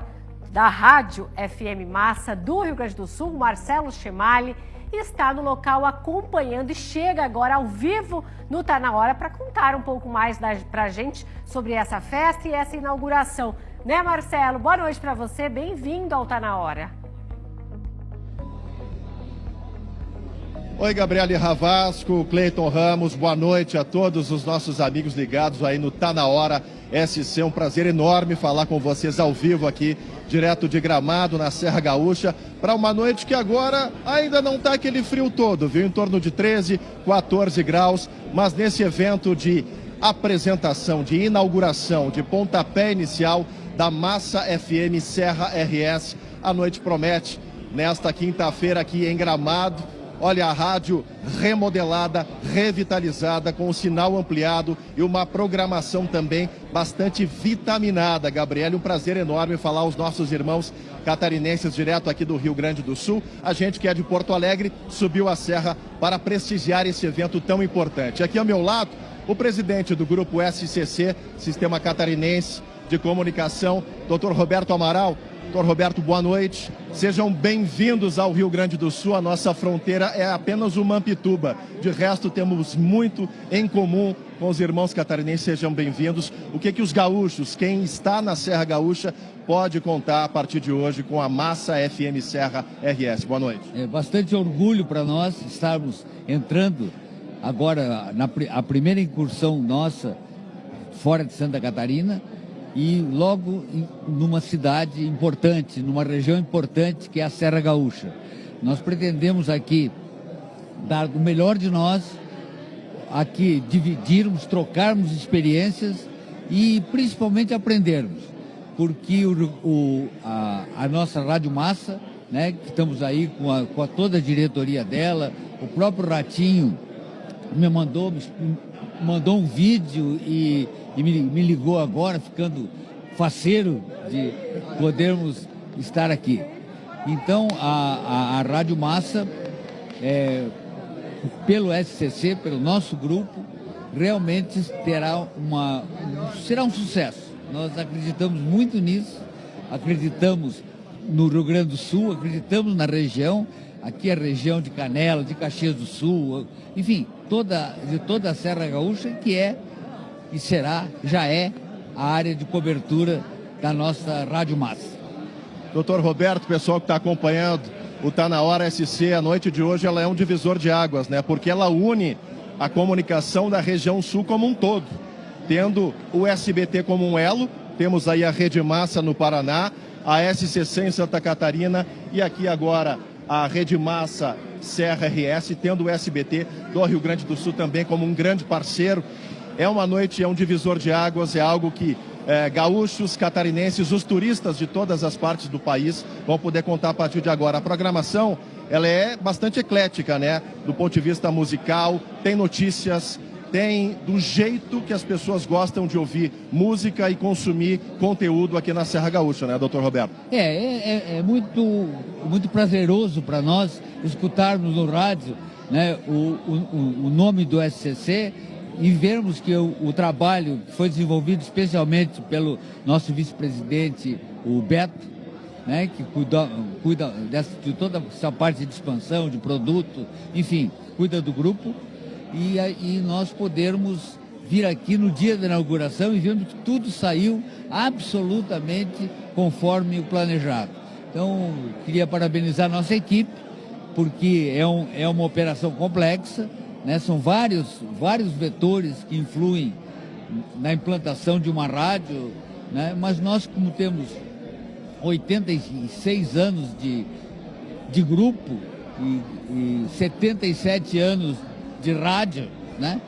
da Rádio FM Massa do Rio Grande do Sul, Marcelo Chemali, está no local acompanhando e chega agora ao vivo no Tá Na Hora para contar um pouco mais para a gente sobre essa festa e essa inauguração. Né, Marcelo? Boa noite para você, bem-vindo ao Tá Na Hora. Oi, Gabriele Ravasco, Cleiton Ramos, boa noite a todos os nossos amigos ligados aí no Tá Na Hora SC. É um prazer enorme falar com vocês ao vivo aqui, direto de Gramado, na Serra Gaúcha, para uma noite que agora ainda não está aquele frio todo, viu? Em torno de 13, 14 graus, mas nesse evento de apresentação, de inauguração, de pontapé inicial da Massa FM Serra RS, a noite promete. Nesta quinta-feira aqui em Gramado, Olha, a rádio remodelada, revitalizada, com o sinal ampliado e uma programação também bastante vitaminada. Gabriele, um prazer enorme falar aos nossos irmãos catarinenses direto aqui do Rio Grande do Sul. A gente que é de Porto Alegre subiu a serra para prestigiar esse evento tão importante. Aqui ao meu lado, o presidente do grupo SCC, Sistema Catarinense de Comunicação, Dr. Roberto Amaral. Dr. Roberto, boa noite. Sejam bem-vindos ao Rio Grande do Sul. A nossa fronteira é apenas o Mampituba. De resto, temos muito em comum com os irmãos catarinenses. Sejam bem-vindos. O que os gaúchos, quem está na Serra Gaúcha, pode contar a partir de hoje com a Massa FM Serra RS? Boa noite. É bastante orgulho para nós estarmos entrando agora a primeira incursão nossa fora de Santa Catarina, e logo numa cidade importante, numa região importante que é a Serra Gaúcha. Nós pretendemos aqui dar o melhor de nós, aqui dividirmos, trocarmos experiências e principalmente aprendermos, porque a nossa Rádio Massa, né, que estamos aí com toda a diretoria dela, o próprio Ratinho me mandou um vídeo e me ligou agora, ficando faceiro de podermos estar aqui. Então, a Rádio Massa, pelo SCC, pelo nosso grupo, realmente será um sucesso. Nós acreditamos muito nisso, acreditamos no Rio Grande do Sul, acreditamos na região, aqui a região de Canela, de Caxias do Sul, enfim, de toda a Serra Gaúcha, que é e já é a área de cobertura da nossa Rádio Massa. Doutor Roberto, pessoal que está acompanhando o Tá Na Hora SC, a noite de hoje ela é um divisor de águas, né? Porque ela une a comunicação da região sul como um todo, tendo o SBT como um elo, temos aí a Rede Massa no Paraná, a SCC em Santa Catarina e aqui agora a Rede Massa Serra RS, tendo o SBT do Rio Grande do Sul também como um grande parceiro. É uma noite, é um divisor de águas, é algo que gaúchos, catarinenses, os turistas de todas as partes do país vão poder contar a partir de agora. A programação, ela é bastante eclética, né? Do ponto de vista musical, tem notícias, tem do jeito que as pessoas gostam de ouvir música e consumir conteúdo aqui na Serra Gaúcha, né, doutor Roberto? É muito prazeroso para nós escutarmos no rádio, né, o nome do SCC e vermos que o trabalho que foi desenvolvido especialmente pelo nosso vice-presidente, o Beto, né, que cuida de toda essa parte de expansão, de produto, enfim, cuida do grupo, e nós podermos vir aqui no dia da inauguração e vermos que tudo saiu absolutamente conforme o planejado. Então, queria parabenizar a nossa equipe, porque é uma operação complexa, né? São vários vetores que influem na implantação de uma rádio, né? Mas nós, como temos 86 anos de grupo e 77 anos de rádio, né?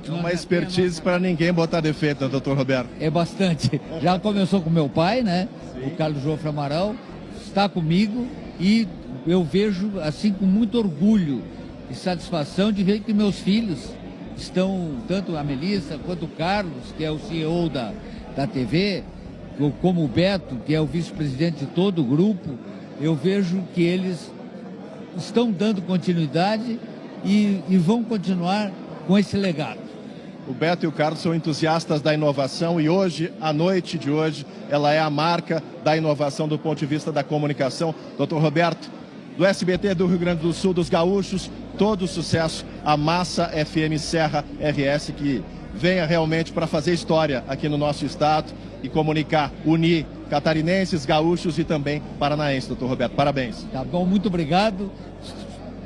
Uma expertise para ninguém botar defeito, né, doutor Roberto? É bastante. Já começou com meu pai, né? Sim. O Carlos Jofre Amaral está comigo e eu vejo assim com muito orgulho e satisfação de ver que meus filhos estão, tanto a Melissa quanto o Carlos, que é o CEO da TV, como o Beto, que é o vice-presidente de todo o grupo. Eu vejo que eles estão dando continuidade e vão continuar com esse legado. O Beto e o Carlos são entusiastas da inovação e hoje, a noite de hoje, ela é a marca da inovação do ponto de vista da comunicação. Doutor Roberto, do SBT do Rio Grande do Sul, dos gaúchos, todo sucesso, a Massa FM Serra RS, que venha realmente para fazer história aqui no nosso estado e comunicar, unir catarinenses, gaúchos e também paranaenses, doutor Roberto. Parabéns. Tá bom, muito obrigado.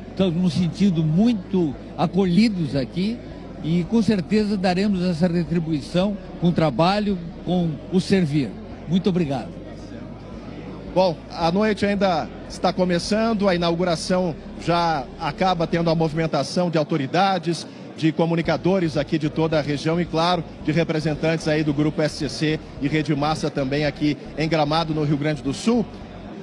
Estamos nos sentindo muito acolhidos aqui e com certeza daremos essa retribuição com o trabalho, com o servir. Muito obrigado. Bom, a noite ainda está começando, a inauguração já acaba tendo a movimentação de autoridades, de comunicadores aqui de toda a região e, claro, de representantes aí do Grupo SCC e Rede Massa também aqui em Gramado, no Rio Grande do Sul.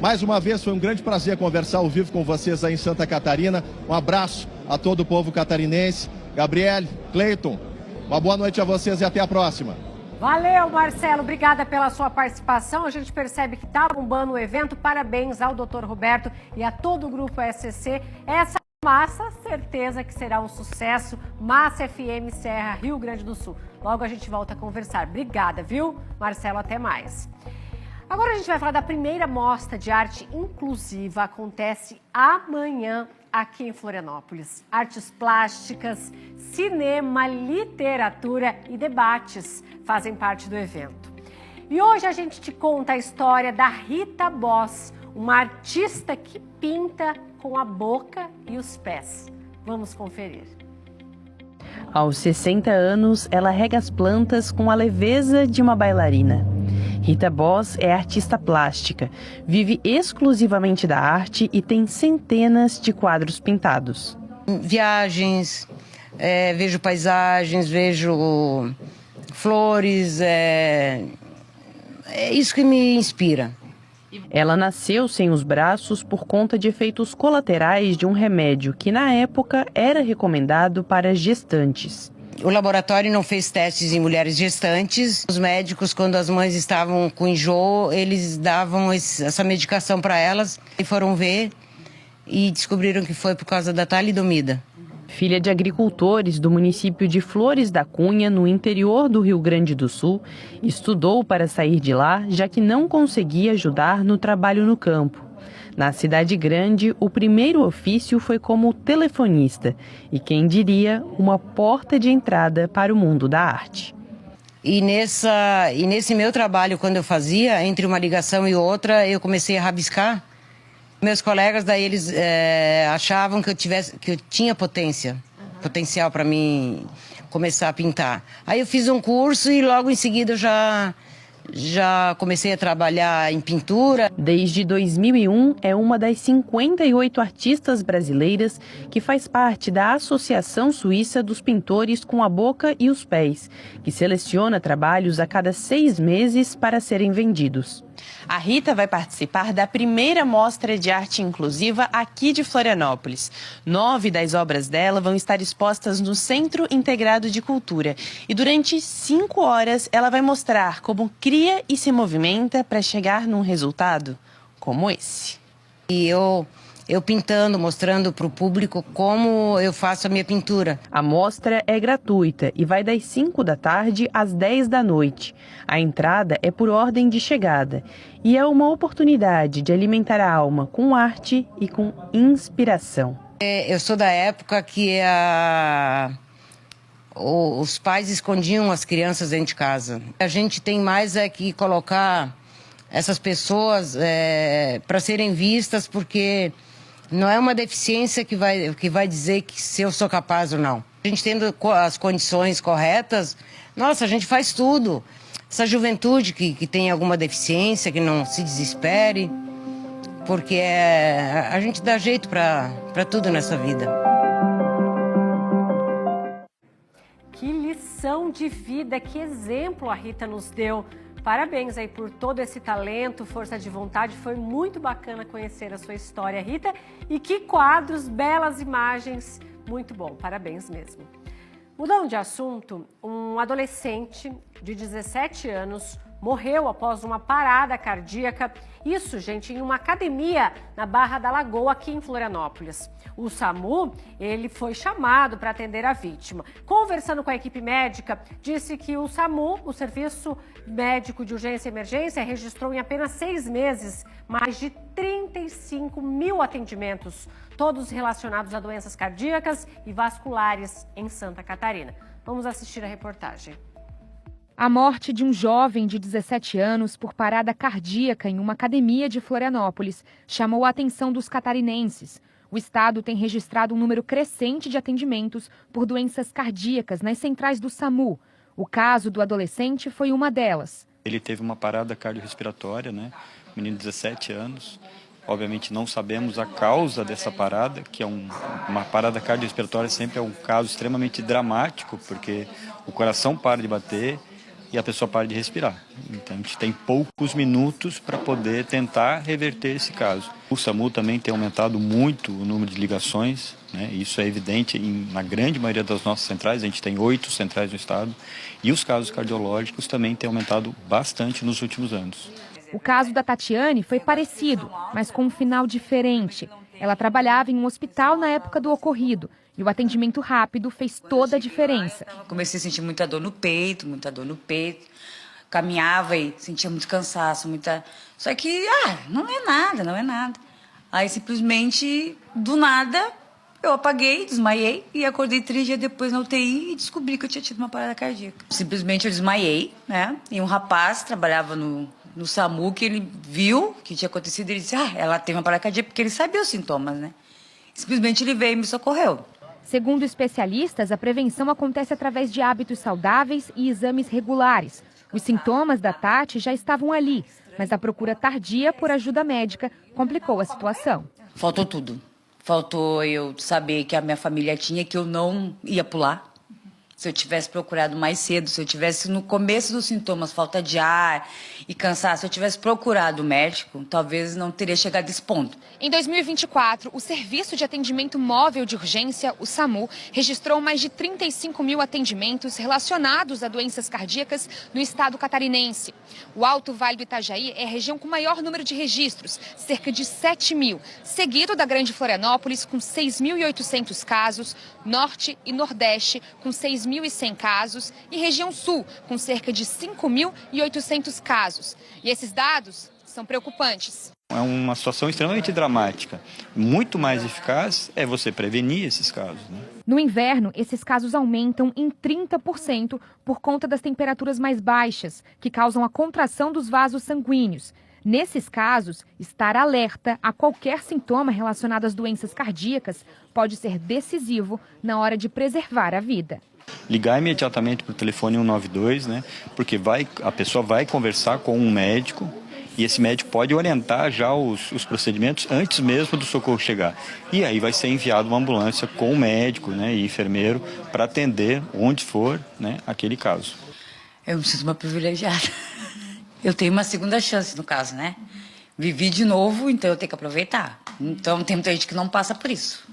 Mais uma vez, foi um grande prazer conversar ao vivo com vocês aí em Santa Catarina. Um abraço a todo o povo catarinense. Gabriele, Cleiton, uma boa noite a vocês e até a próxima. Valeu, Marcelo. Obrigada pela sua participação. A gente percebe que está bombando o evento. Parabéns ao Dr. Roberto e a todo o Grupo SCC. Essa massa, certeza que será um sucesso. Massa FM Serra, Rio Grande do Sul. Logo a gente volta a conversar. Obrigada, viu? Marcelo, até mais. Agora a gente vai falar da primeira mostra de arte inclusiva. Acontece amanhã aqui em Florianópolis. Artes plásticas, cinema, literatura e debates fazem parte do evento. E hoje a gente te conta a história da Rita Boss, uma artista que pinta com a boca e os pés. Vamos conferir. Aos 60 anos, ela rega as plantas com a leveza de uma bailarina. Rita Boss é artista plástica, vive exclusivamente da arte e tem centenas de quadros pintados. Viagens, vejo paisagens, vejo flores, é isso que me inspira. Ela nasceu sem os braços por conta de efeitos colaterais de um remédio que na época era recomendado para gestantes. O laboratório não fez testes em mulheres gestantes. Os médicos, quando as mães estavam com enjoo, eles davam essa medicação para elas e foram ver e descobriram que foi por causa da talidomida. Filha de agricultores do município de Flores da Cunha, no interior do Rio Grande do Sul, estudou para sair de lá, já que não conseguia ajudar no trabalho no campo. Na cidade grande, o primeiro ofício foi como telefonista e, quem diria, uma porta de entrada para o mundo da arte. E nesse meu trabalho, quando eu fazia, entre uma ligação e outra, eu comecei a rabiscar. Meus colegas, daí eles achavam que eu tinha potencial para mim começar a pintar. Aí eu fiz um curso e logo em seguida eu já comecei a trabalhar em pintura. Desde 2001, é uma das 58 artistas brasileiras que faz parte da Associação Suíça dos Pintores com a Boca e os Pés, que seleciona trabalhos a cada 6 meses para serem vendidos. A Rita vai participar da primeira mostra de arte inclusiva aqui de Florianópolis. 9 das obras dela vão estar expostas no Centro Integrado de Cultura. E durante 5 horas ela vai mostrar como cria e se movimenta para chegar num resultado como esse. E eu pintando, mostrando para o público como eu faço a minha pintura. A mostra é gratuita e vai das 5 da tarde às 10 da noite. A entrada é por ordem de chegada e é uma oportunidade de alimentar a alma com arte e com inspiração. Eu sou da época que os pais escondiam as crianças dentro de casa. A gente tem mais que colocar essas pessoas para serem vistas, porque não é uma deficiência que vai dizer se eu sou capaz ou não. A gente tendo as condições corretas, nossa, a gente faz tudo. Essa juventude que tem alguma deficiência, que não se desespere, porque a gente dá jeito para tudo nessa vida. Que lição de vida, que exemplo a Rita nos deu. Parabéns aí por todo esse talento, força de vontade. Foi muito bacana conhecer a sua história, Rita. E que quadros, belas imagens. Muito bom, parabéns mesmo. Mudando de assunto, um adolescente de 17 anos morreu após uma parada cardíaca. Isso, gente, em uma academia na Barra da Lagoa, aqui em Florianópolis. O SAMU, ele foi chamado para atender a vítima. Conversando com a equipe médica, disse que o SAMU, o Serviço Médico de Urgência e Emergência, registrou em apenas 6 meses mais de 35 mil atendimentos, todos relacionados a doenças cardíacas e vasculares em Santa Catarina. Vamos assistir a reportagem. A morte de um jovem de 17 anos por parada cardíaca em uma academia de Florianópolis chamou a atenção dos catarinenses. O estado tem registrado um número crescente de atendimentos por doenças cardíacas nas centrais do SAMU. O caso do adolescente foi uma delas. Ele teve uma parada cardiorrespiratória, menino de 17 anos. Obviamente não sabemos a causa dessa parada, que é uma parada cardiorrespiratória sempre é um caso extremamente dramático, porque o coração para de bater e a pessoa para de respirar. Então a gente tem poucos minutos para poder tentar reverter esse caso. O SAMU também tem aumentado muito o número de ligações, né? Isso é evidente na grande maioria das nossas centrais, a gente tem 8 centrais no estado, e os casos cardiológicos também têm aumentado bastante nos últimos anos. O caso da Tatiane foi parecido, mas com um final diferente. Ela trabalhava em um hospital na época do ocorrido e o atendimento rápido fez toda a diferença. Comecei a sentir muita dor no peito, caminhava e sentia muito cansaço, Só que, não é nada. Aí, simplesmente, do nada, eu apaguei, desmaiei e acordei 3 dias depois na UTI e descobri que eu tinha tido uma parada cardíaca. Simplesmente eu desmaiei, né? E um rapaz trabalhava no SAMU, que ele viu o que tinha acontecido, ele disse, ela teve uma parada cardíaca, porque ele sabia os sintomas, né? Simplesmente ele veio e me socorreu. Segundo especialistas, a prevenção acontece através de hábitos saudáveis e exames regulares. Os sintomas da Tati já estavam ali, mas a procura tardia por ajuda médica complicou a situação. Faltou tudo. Faltou eu saber que a minha família tinha, que eu não ia pular. Se eu tivesse procurado mais cedo, se eu tivesse no começo dos sintomas, falta de ar e cansaço, se eu tivesse procurado o médico, talvez não teria chegado a esse ponto. Em 2024, o Serviço de Atendimento Móvel de Urgência, o SAMU, registrou mais de 35 mil atendimentos relacionados a doenças cardíacas no estado catarinense. O Alto Vale do Itajaí é a região com maior número de registros, cerca de 7 mil, seguido da Grande Florianópolis, com 6.800 casos, Norte e Nordeste, com 6.100 casos, e região Sul, com cerca de 5.800 casos. E esses dados são preocupantes. É uma situação extremamente dramática. Muito mais eficaz é você prevenir esses casos, né? No inverno, esses casos aumentam em 30% por conta das temperaturas mais baixas, que causam a contração dos vasos sanguíneos. Nesses casos, estar alerta a qualquer sintoma relacionado às doenças cardíacas pode ser decisivo na hora de preservar a vida. Ligar imediatamente para o telefone 192, né? Porque a pessoa vai conversar com um médico e esse médico pode orientar já os procedimentos antes mesmo do socorro chegar. E aí vai ser enviada uma ambulância com o médico, né, e enfermeiro para atender onde for, né, aquele caso. Eu me sinto uma privilegiada. Eu tenho uma segunda chance, no caso, né? Vivi de novo, então eu tenho que aproveitar. Então tem muita gente que não passa por isso.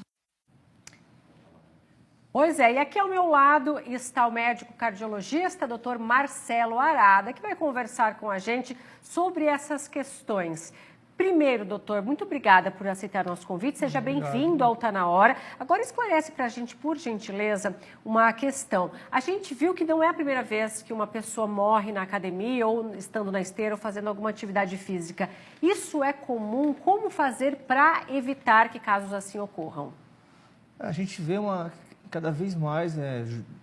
Pois é, e aqui ao meu lado está o médico cardiologista, Dr. Marcelo Arada, que vai conversar com a gente sobre essas questões. Primeiro, doutor, muito obrigada por aceitar nosso convite. Seja bem-vindo ao Tá Na Hora. Agora esclarece para a gente, por gentileza, uma questão. A gente viu que não é a primeira vez que uma pessoa morre na academia ou estando na esteira ou fazendo alguma atividade física. Isso é comum? Como fazer para evitar que casos assim ocorram? A gente vê cada vez mais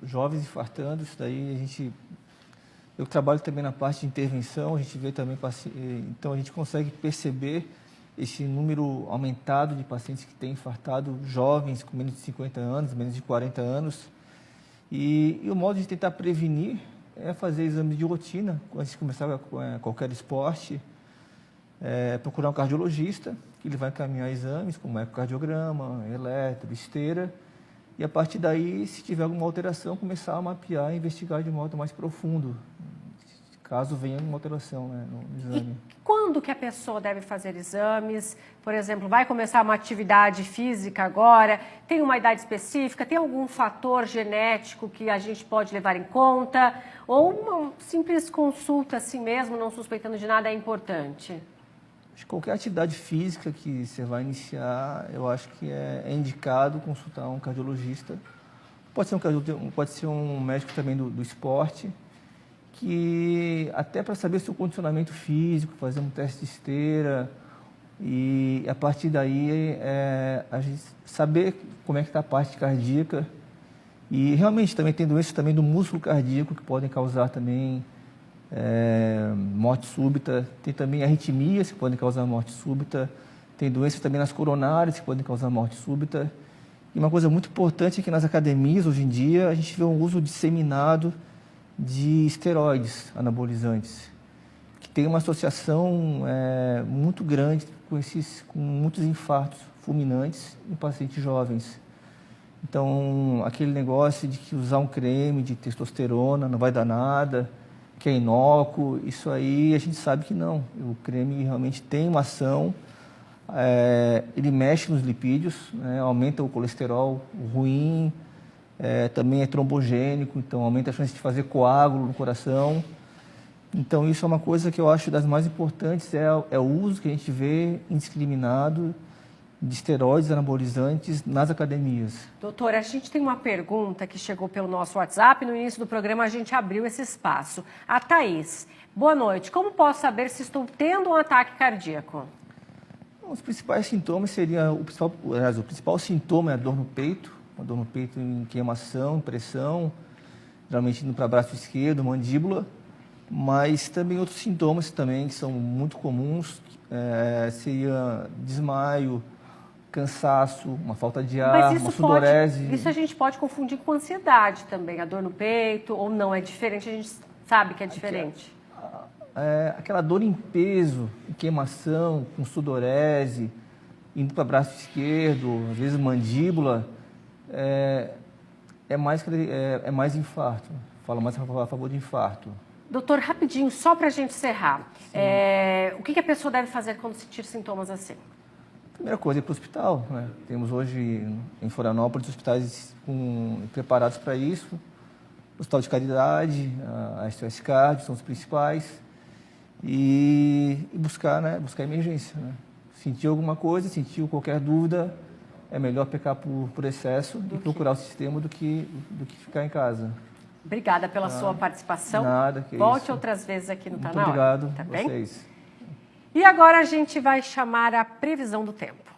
jovens infartando. Isso daí eu trabalho também na parte de intervenção, a gente vê também, então a gente consegue perceber esse número aumentado de pacientes que têm infartado, jovens com menos de 50 anos, menos de 40 anos. E o modo de tentar prevenir é fazer exames de rotina, antes de começar qualquer esporte, procurar um cardiologista, que ele vai encaminhar exames, como ecocardiograma, eletro, esteira, e a partir daí, se tiver alguma alteração, começar a mapear e investigar de modo mais profundo, caso venha uma alteração, né, no exame. E quando que a pessoa deve fazer exames? Por exemplo, vai começar uma atividade física agora, tem uma idade específica, tem algum fator genético que a gente pode levar em conta? Ou uma simples consulta assim mesmo, não suspeitando de nada, é importante? Qualquer atividade física que você vai iniciar, eu acho que é indicado consultar um cardiologista. Pode ser um médico também do esporte, que até para saber seu condicionamento físico, fazer um teste de esteira e a partir daí a gente saber como é que está a parte cardíaca. E realmente também tem doenças também do músculo cardíaco que podem causar também morte súbita, tem também arritmias que podem causar morte súbita, tem doenças também nas coronárias que podem causar morte súbita. E uma coisa muito importante é que nas academias, hoje em dia, a gente vê um uso disseminado de esteroides anabolizantes, que tem uma associação muito grande com muitos infartos fulminantes em pacientes jovens. Então, aquele negócio de que usar um creme de testosterona não vai dar nada, que é inócuo. Isso aí a gente sabe que não. O creme realmente tem uma ação, ele mexe nos lipídios, né, aumenta o colesterol ruim, também é trombogênico, então aumenta a chance de fazer coágulo no coração. Então isso é uma coisa que eu acho das mais importantes, é o uso que a gente vê indiscriminado de esteroides anabolizantes nas academias. Doutora, a gente tem uma pergunta que chegou pelo nosso WhatsApp. No início do programa a gente abriu esse espaço. A Thaís, boa noite. Como posso saber se estou tendo um ataque cardíaco? Os principais sintomas seriam, o principal sintoma é a dor no peito, uma dor no peito em queimação, pressão, geralmente indo para o braço esquerdo, mandíbula, mas também outros sintomas também que são muito comuns, seria desmaio, cansaço, uma falta de ar, uma sudorese. Isso a gente pode confundir com ansiedade também, a dor no peito, ou não, é diferente, a gente sabe que é diferente. Aquela dor em peso, em queimação, com sudorese, indo para o braço esquerdo, às vezes mandíbula, é mais infarto, fala mais a favor de infarto. Doutor, rapidinho, só para a gente encerrar, o que a pessoa deve fazer quando sentir sintomas assim? Primeira coisa, ir para o hospital, né? Temos hoje em Florianópolis hospitais preparados para isso. O Hospital de Caridade, a SOS Card são os principais. E buscar emergência, né? Sentiu alguma coisa, sentiu qualquer dúvida, é melhor pecar por excesso e procurar o sistema do que ficar em casa. Obrigada pela sua participação. Nada, que Volte isso. outras vezes aqui no Tá Muito Na Hora. obrigado Tá a bem? vocês. E agora a gente vai chamar a previsão do tempo.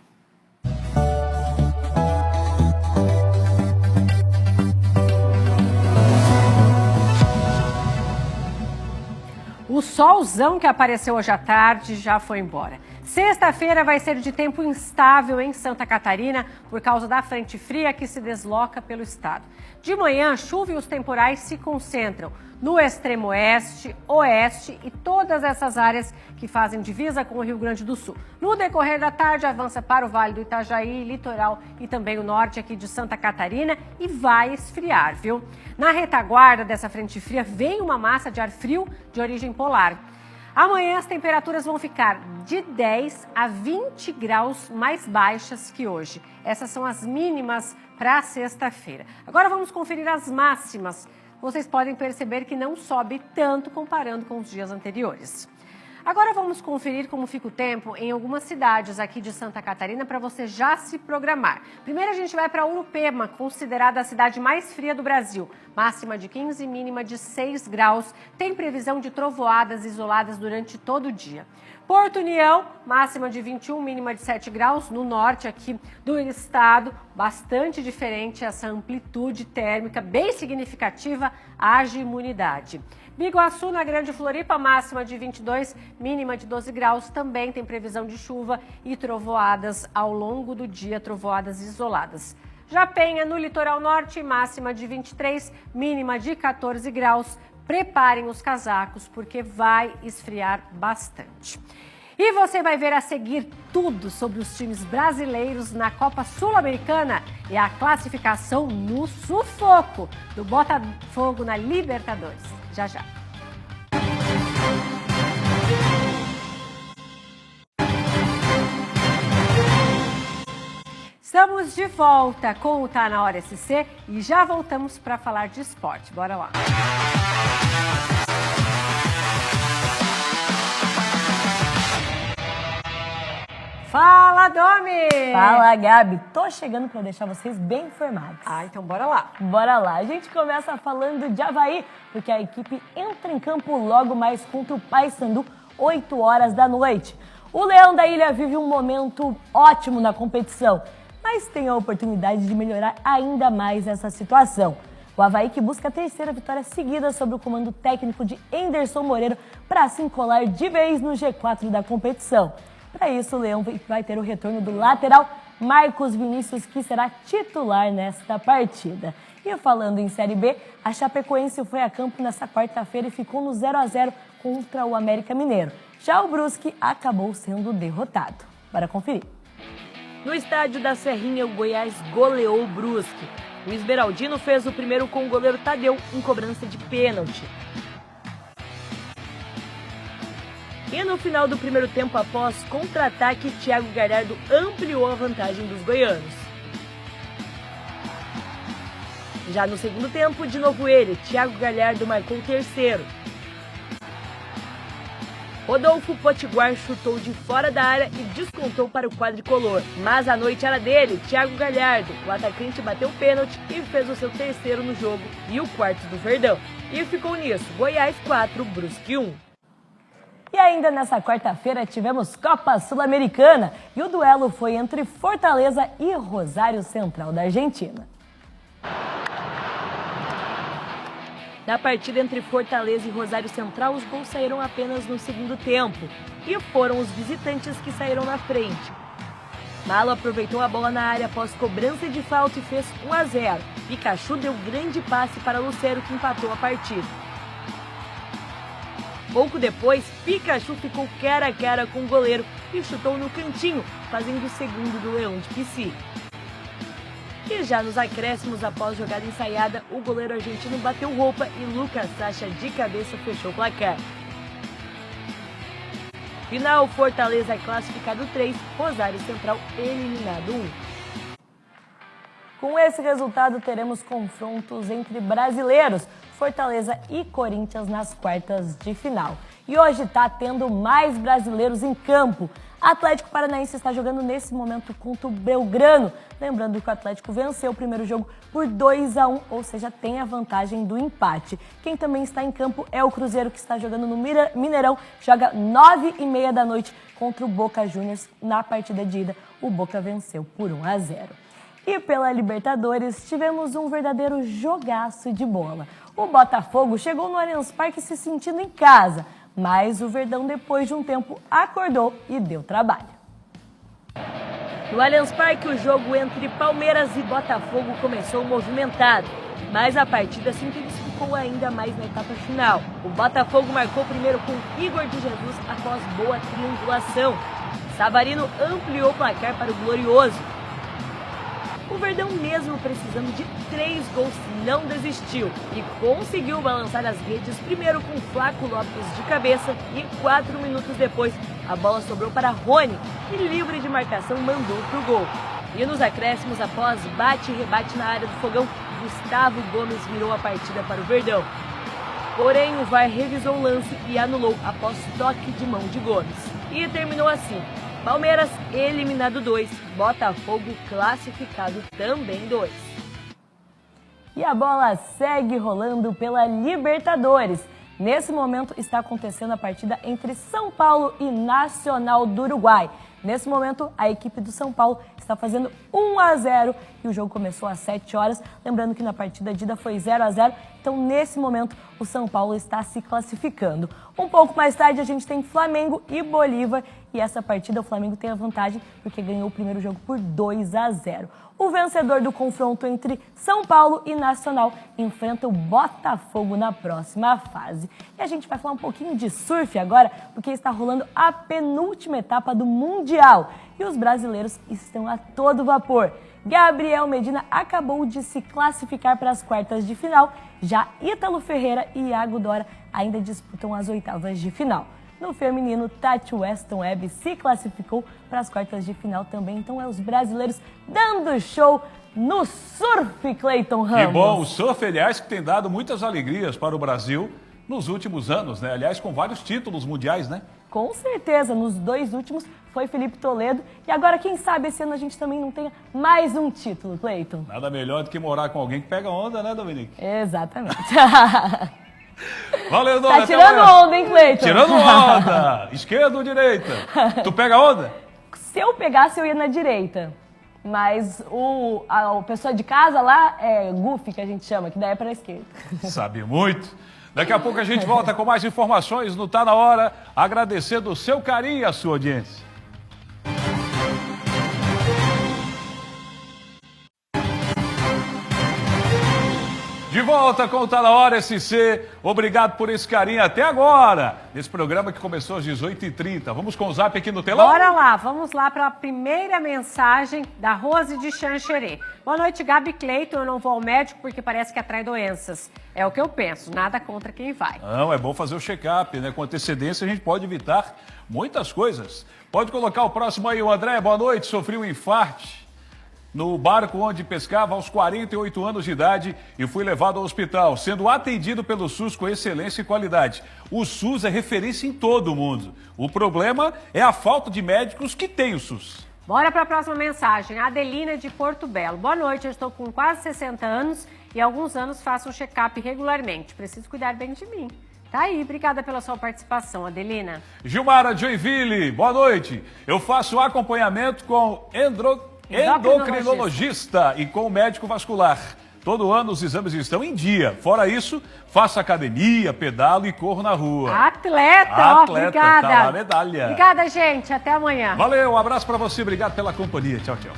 O solzão que apareceu hoje à tarde já foi embora. Sexta-feira vai ser de tempo instável em Santa Catarina por causa da frente fria que se desloca pelo estado. De manhã, chuva e os temporais se concentram no extremo oeste, oeste e todas essas áreas que fazem divisa com o Rio Grande do Sul. No decorrer da tarde, avança para o Vale do Itajaí, litoral e também o norte aqui de Santa Catarina e vai esfriar, viu? Na retaguarda dessa frente fria vem uma massa de ar frio de origem polar. Amanhã as temperaturas vão ficar de 10 a 20 graus mais baixas que hoje. Essas são as mínimas para sexta-feira. Agora vamos conferir as máximas. Vocês podem perceber que não sobe tanto comparando com os dias anteriores. Agora vamos conferir como fica o tempo em algumas cidades aqui de Santa Catarina para você já se programar. Primeiro a gente vai para Urupema, considerada a cidade mais fria do Brasil. Máxima de 15 e mínima de 6 graus. Tem previsão de trovoadas isoladas durante todo o dia. Porto União, máxima de 21, mínima de 7 graus. No norte aqui do estado, bastante diferente essa amplitude térmica, bem significativa, haja imunidade. Biguaçu, na Grande Floripa, máxima de 22, mínima de 12 graus. Também tem previsão de chuva e trovoadas ao longo do dia, trovoadas isoladas. Japenha, no litoral norte, máxima de 23, mínima de 14 graus. Preparem os casacos, porque vai esfriar bastante. E você vai ver a seguir tudo sobre os times brasileiros na Copa Sul-Americana e a classificação no sufoco do Botafogo na Libertadores. Já, já. Estamos de volta com o Tá Na Hora SC e já voltamos para falar de esporte. Bora lá. Fala, Domi! Fala, Gabi. Tô chegando para deixar vocês bem informados. Então bora lá. Bora lá. A gente começa falando de Avaí, porque a equipe entra em campo logo mais contra o Paysandu, 8 horas da noite. O Leão da Ilha vive um momento ótimo na competição, mas tem a oportunidade de melhorar ainda mais essa situação. O Avaí que busca a terceira vitória seguida sob o comando técnico de Enderson Moreira para se encolar de vez no G4 da competição. Para isso, o Leão vai ter o retorno do lateral Marcos Vinícius, que será titular nesta partida. E falando em Série B, a Chapecoense foi a campo nesta quarta-feira e ficou no 0-0 contra o América Mineiro. Já o Brusque acabou sendo derrotado. Bora conferir. No estádio da Serrinha, o Goiás goleou o Brusque. O Esmeraldino fez o primeiro com o goleiro Tadeu em cobrança de pênalti. E no final do primeiro tempo, após contra-ataque, Thiago Galhardo ampliou a vantagem dos goianos. Já no segundo tempo, de novo ele, Thiago Galhardo marcou o terceiro. Rodolfo Potiguar chutou de fora da área e descontou para o quadricolor. Mas a noite era dele, Thiago Galhardo. O atacante bateu o pênalti e fez o seu terceiro no jogo e o quarto do Verdão. E ficou nisso, Goiás 4, Brusque 1. E ainda nessa quarta-feira tivemos Copa Sul-Americana e o duelo foi entre Fortaleza e Rosário Central da Argentina. Na partida entre Fortaleza e Rosário Central, os gols saíram apenas no segundo tempo e foram os visitantes que saíram na frente. Malo aproveitou a bola na área após cobrança de falta e fez 1-0. Pikachu deu grande passe para Lucero, que empatou a partida. Pouco depois, Pikachu ficou cara a cara com o goleiro e chutou no cantinho, fazendo o segundo do Leão de Pici. E já nos acréscimos, após jogada ensaiada, o goleiro argentino bateu roupa e Lucas Sacha de cabeça fechou o placar. Final, Fortaleza classificado 3, Rosário Central eliminado 1. Com esse resultado, teremos confrontos entre brasileiros, Fortaleza e Corinthians nas quartas de final. E hoje está tendo mais brasileiros em campo. Atlético Paranaense está jogando nesse momento contra o Belgrano. Lembrando que o Atlético venceu o primeiro jogo por 2-1, ou seja, tem a vantagem do empate. Quem também está em campo é o Cruzeiro, que está jogando no Mineirão. Joga 9h30 da noite contra o Boca Juniors. Na partida de ida, o Boca venceu por 1-0. E pela Libertadores, tivemos um verdadeiro jogaço de bola. O Botafogo chegou no Allianz Parque se sentindo em casa, mas o Verdão, depois de um tempo, acordou e deu trabalho. No Allianz Parque, o jogo entre Palmeiras e Botafogo começou movimentado, mas a partida se intensificou ainda mais na etapa final. O Botafogo marcou primeiro com Igor de Jesus após boa triangulação. Savarino ampliou o placar para o Glorioso. O Verdão, mesmo precisando de 3 gols, não desistiu e conseguiu balançar as redes primeiro com Flaco Lopes de cabeça e 4 minutos depois a bola sobrou para Rony e, livre de marcação, mandou pro gol. E nos acréscimos, após bate e rebate na área do Fogão, Gustavo Gomes virou a partida para o Verdão. Porém, o VAR revisou o lance e anulou após toque de mão de Gomes. E terminou assim: Palmeiras eliminado 2, Botafogo classificado também 2. E a bola segue rolando pela Libertadores. Nesse momento está acontecendo a partida entre São Paulo e Nacional do Uruguai. Nesse momento, a equipe do São Paulo está fazendo 1-0 e o jogo começou às 7 horas. Lembrando que na partida de ida foi 0-0, então nesse momento o São Paulo está se classificando. Um pouco mais tarde a gente tem Flamengo e Bolívar e essa partida o Flamengo tem a vantagem porque ganhou o primeiro jogo por 2-0. O vencedor do confronto entre São Paulo e Nacional enfrenta o Botafogo na próxima fase. E a gente vai falar um pouquinho de surf agora, porque está rolando a penúltima etapa do Mundial e os brasileiros estão a todo vapor. Gabriel Medina acabou de se classificar para as quartas de final, já Ítalo Ferreira e Iago Dora ainda disputam as oitavas de final. No feminino, Tati Weston Webb se classificou para as quartas de final também. Então é os brasileiros dando show no surf, Cleiton Ramos. Que bom, o surf, aliás, que tem dado muitas alegrias para o Brasil nos últimos anos, né? Aliás, com vários títulos mundiais, né? Com certeza, nos 2 últimos foi Felipe Toledo. E agora, quem sabe, esse ano a gente também não tenha mais um título, Cleiton. Nada melhor do que morar com alguém que pega onda, né, Dominique? Exatamente. Valeu, Dona. Tá tirando onda, hein, Cleiton? Tirando onda. Esquerda ou direita? Tu pega onda? Se eu pegasse, eu ia na direita. Mas a pessoa de casa lá é goofy, que a gente chama, que daí é pra esquerda. Sabe muito. Daqui a pouco a gente volta com mais informações no Tá Na Hora, agradecendo o seu carinho e a sua audiência. De volta. volta com o Tá Na Hora SC. Obrigado por esse carinho até agora, nesse programa que começou às 18h30. Vamos com o zap aqui no telão? Bora lá, vamos lá para a primeira mensagem da Rose de Xanxerê. Boa noite, Gabi Cleiton. Eu não vou ao médico porque parece que atrai doenças. É o que eu penso, nada contra quem vai. Não, é bom fazer o check-up, né? Com antecedência a gente pode evitar muitas coisas. Pode colocar o próximo aí, o André. Boa noite, sofri um infarte no barco onde pescava aos 48 anos de idade e fui levado ao hospital, sendo atendido pelo SUS com excelência e qualidade. O SUS é referência em todo o mundo. O problema é a falta de médicos que tem o SUS. Bora para a próxima mensagem. A Adelina de Porto Belo. Boa noite, eu estou com quase 60 anos e há alguns anos faço um check-up regularmente. Preciso cuidar bem de mim. Tá aí, obrigada pela sua participação, Adelina. Gilmara Joinville, boa noite. Eu faço acompanhamento com endocrinologista e com médico vascular. Todo ano os exames estão em dia. Fora isso, faço academia, pedalo e corro na rua. Atleta, obrigada. Tá lá a medalha. Obrigada, gente. Até amanhã. Valeu, um abraço para você. Obrigado pela companhia. Tchau, tchau.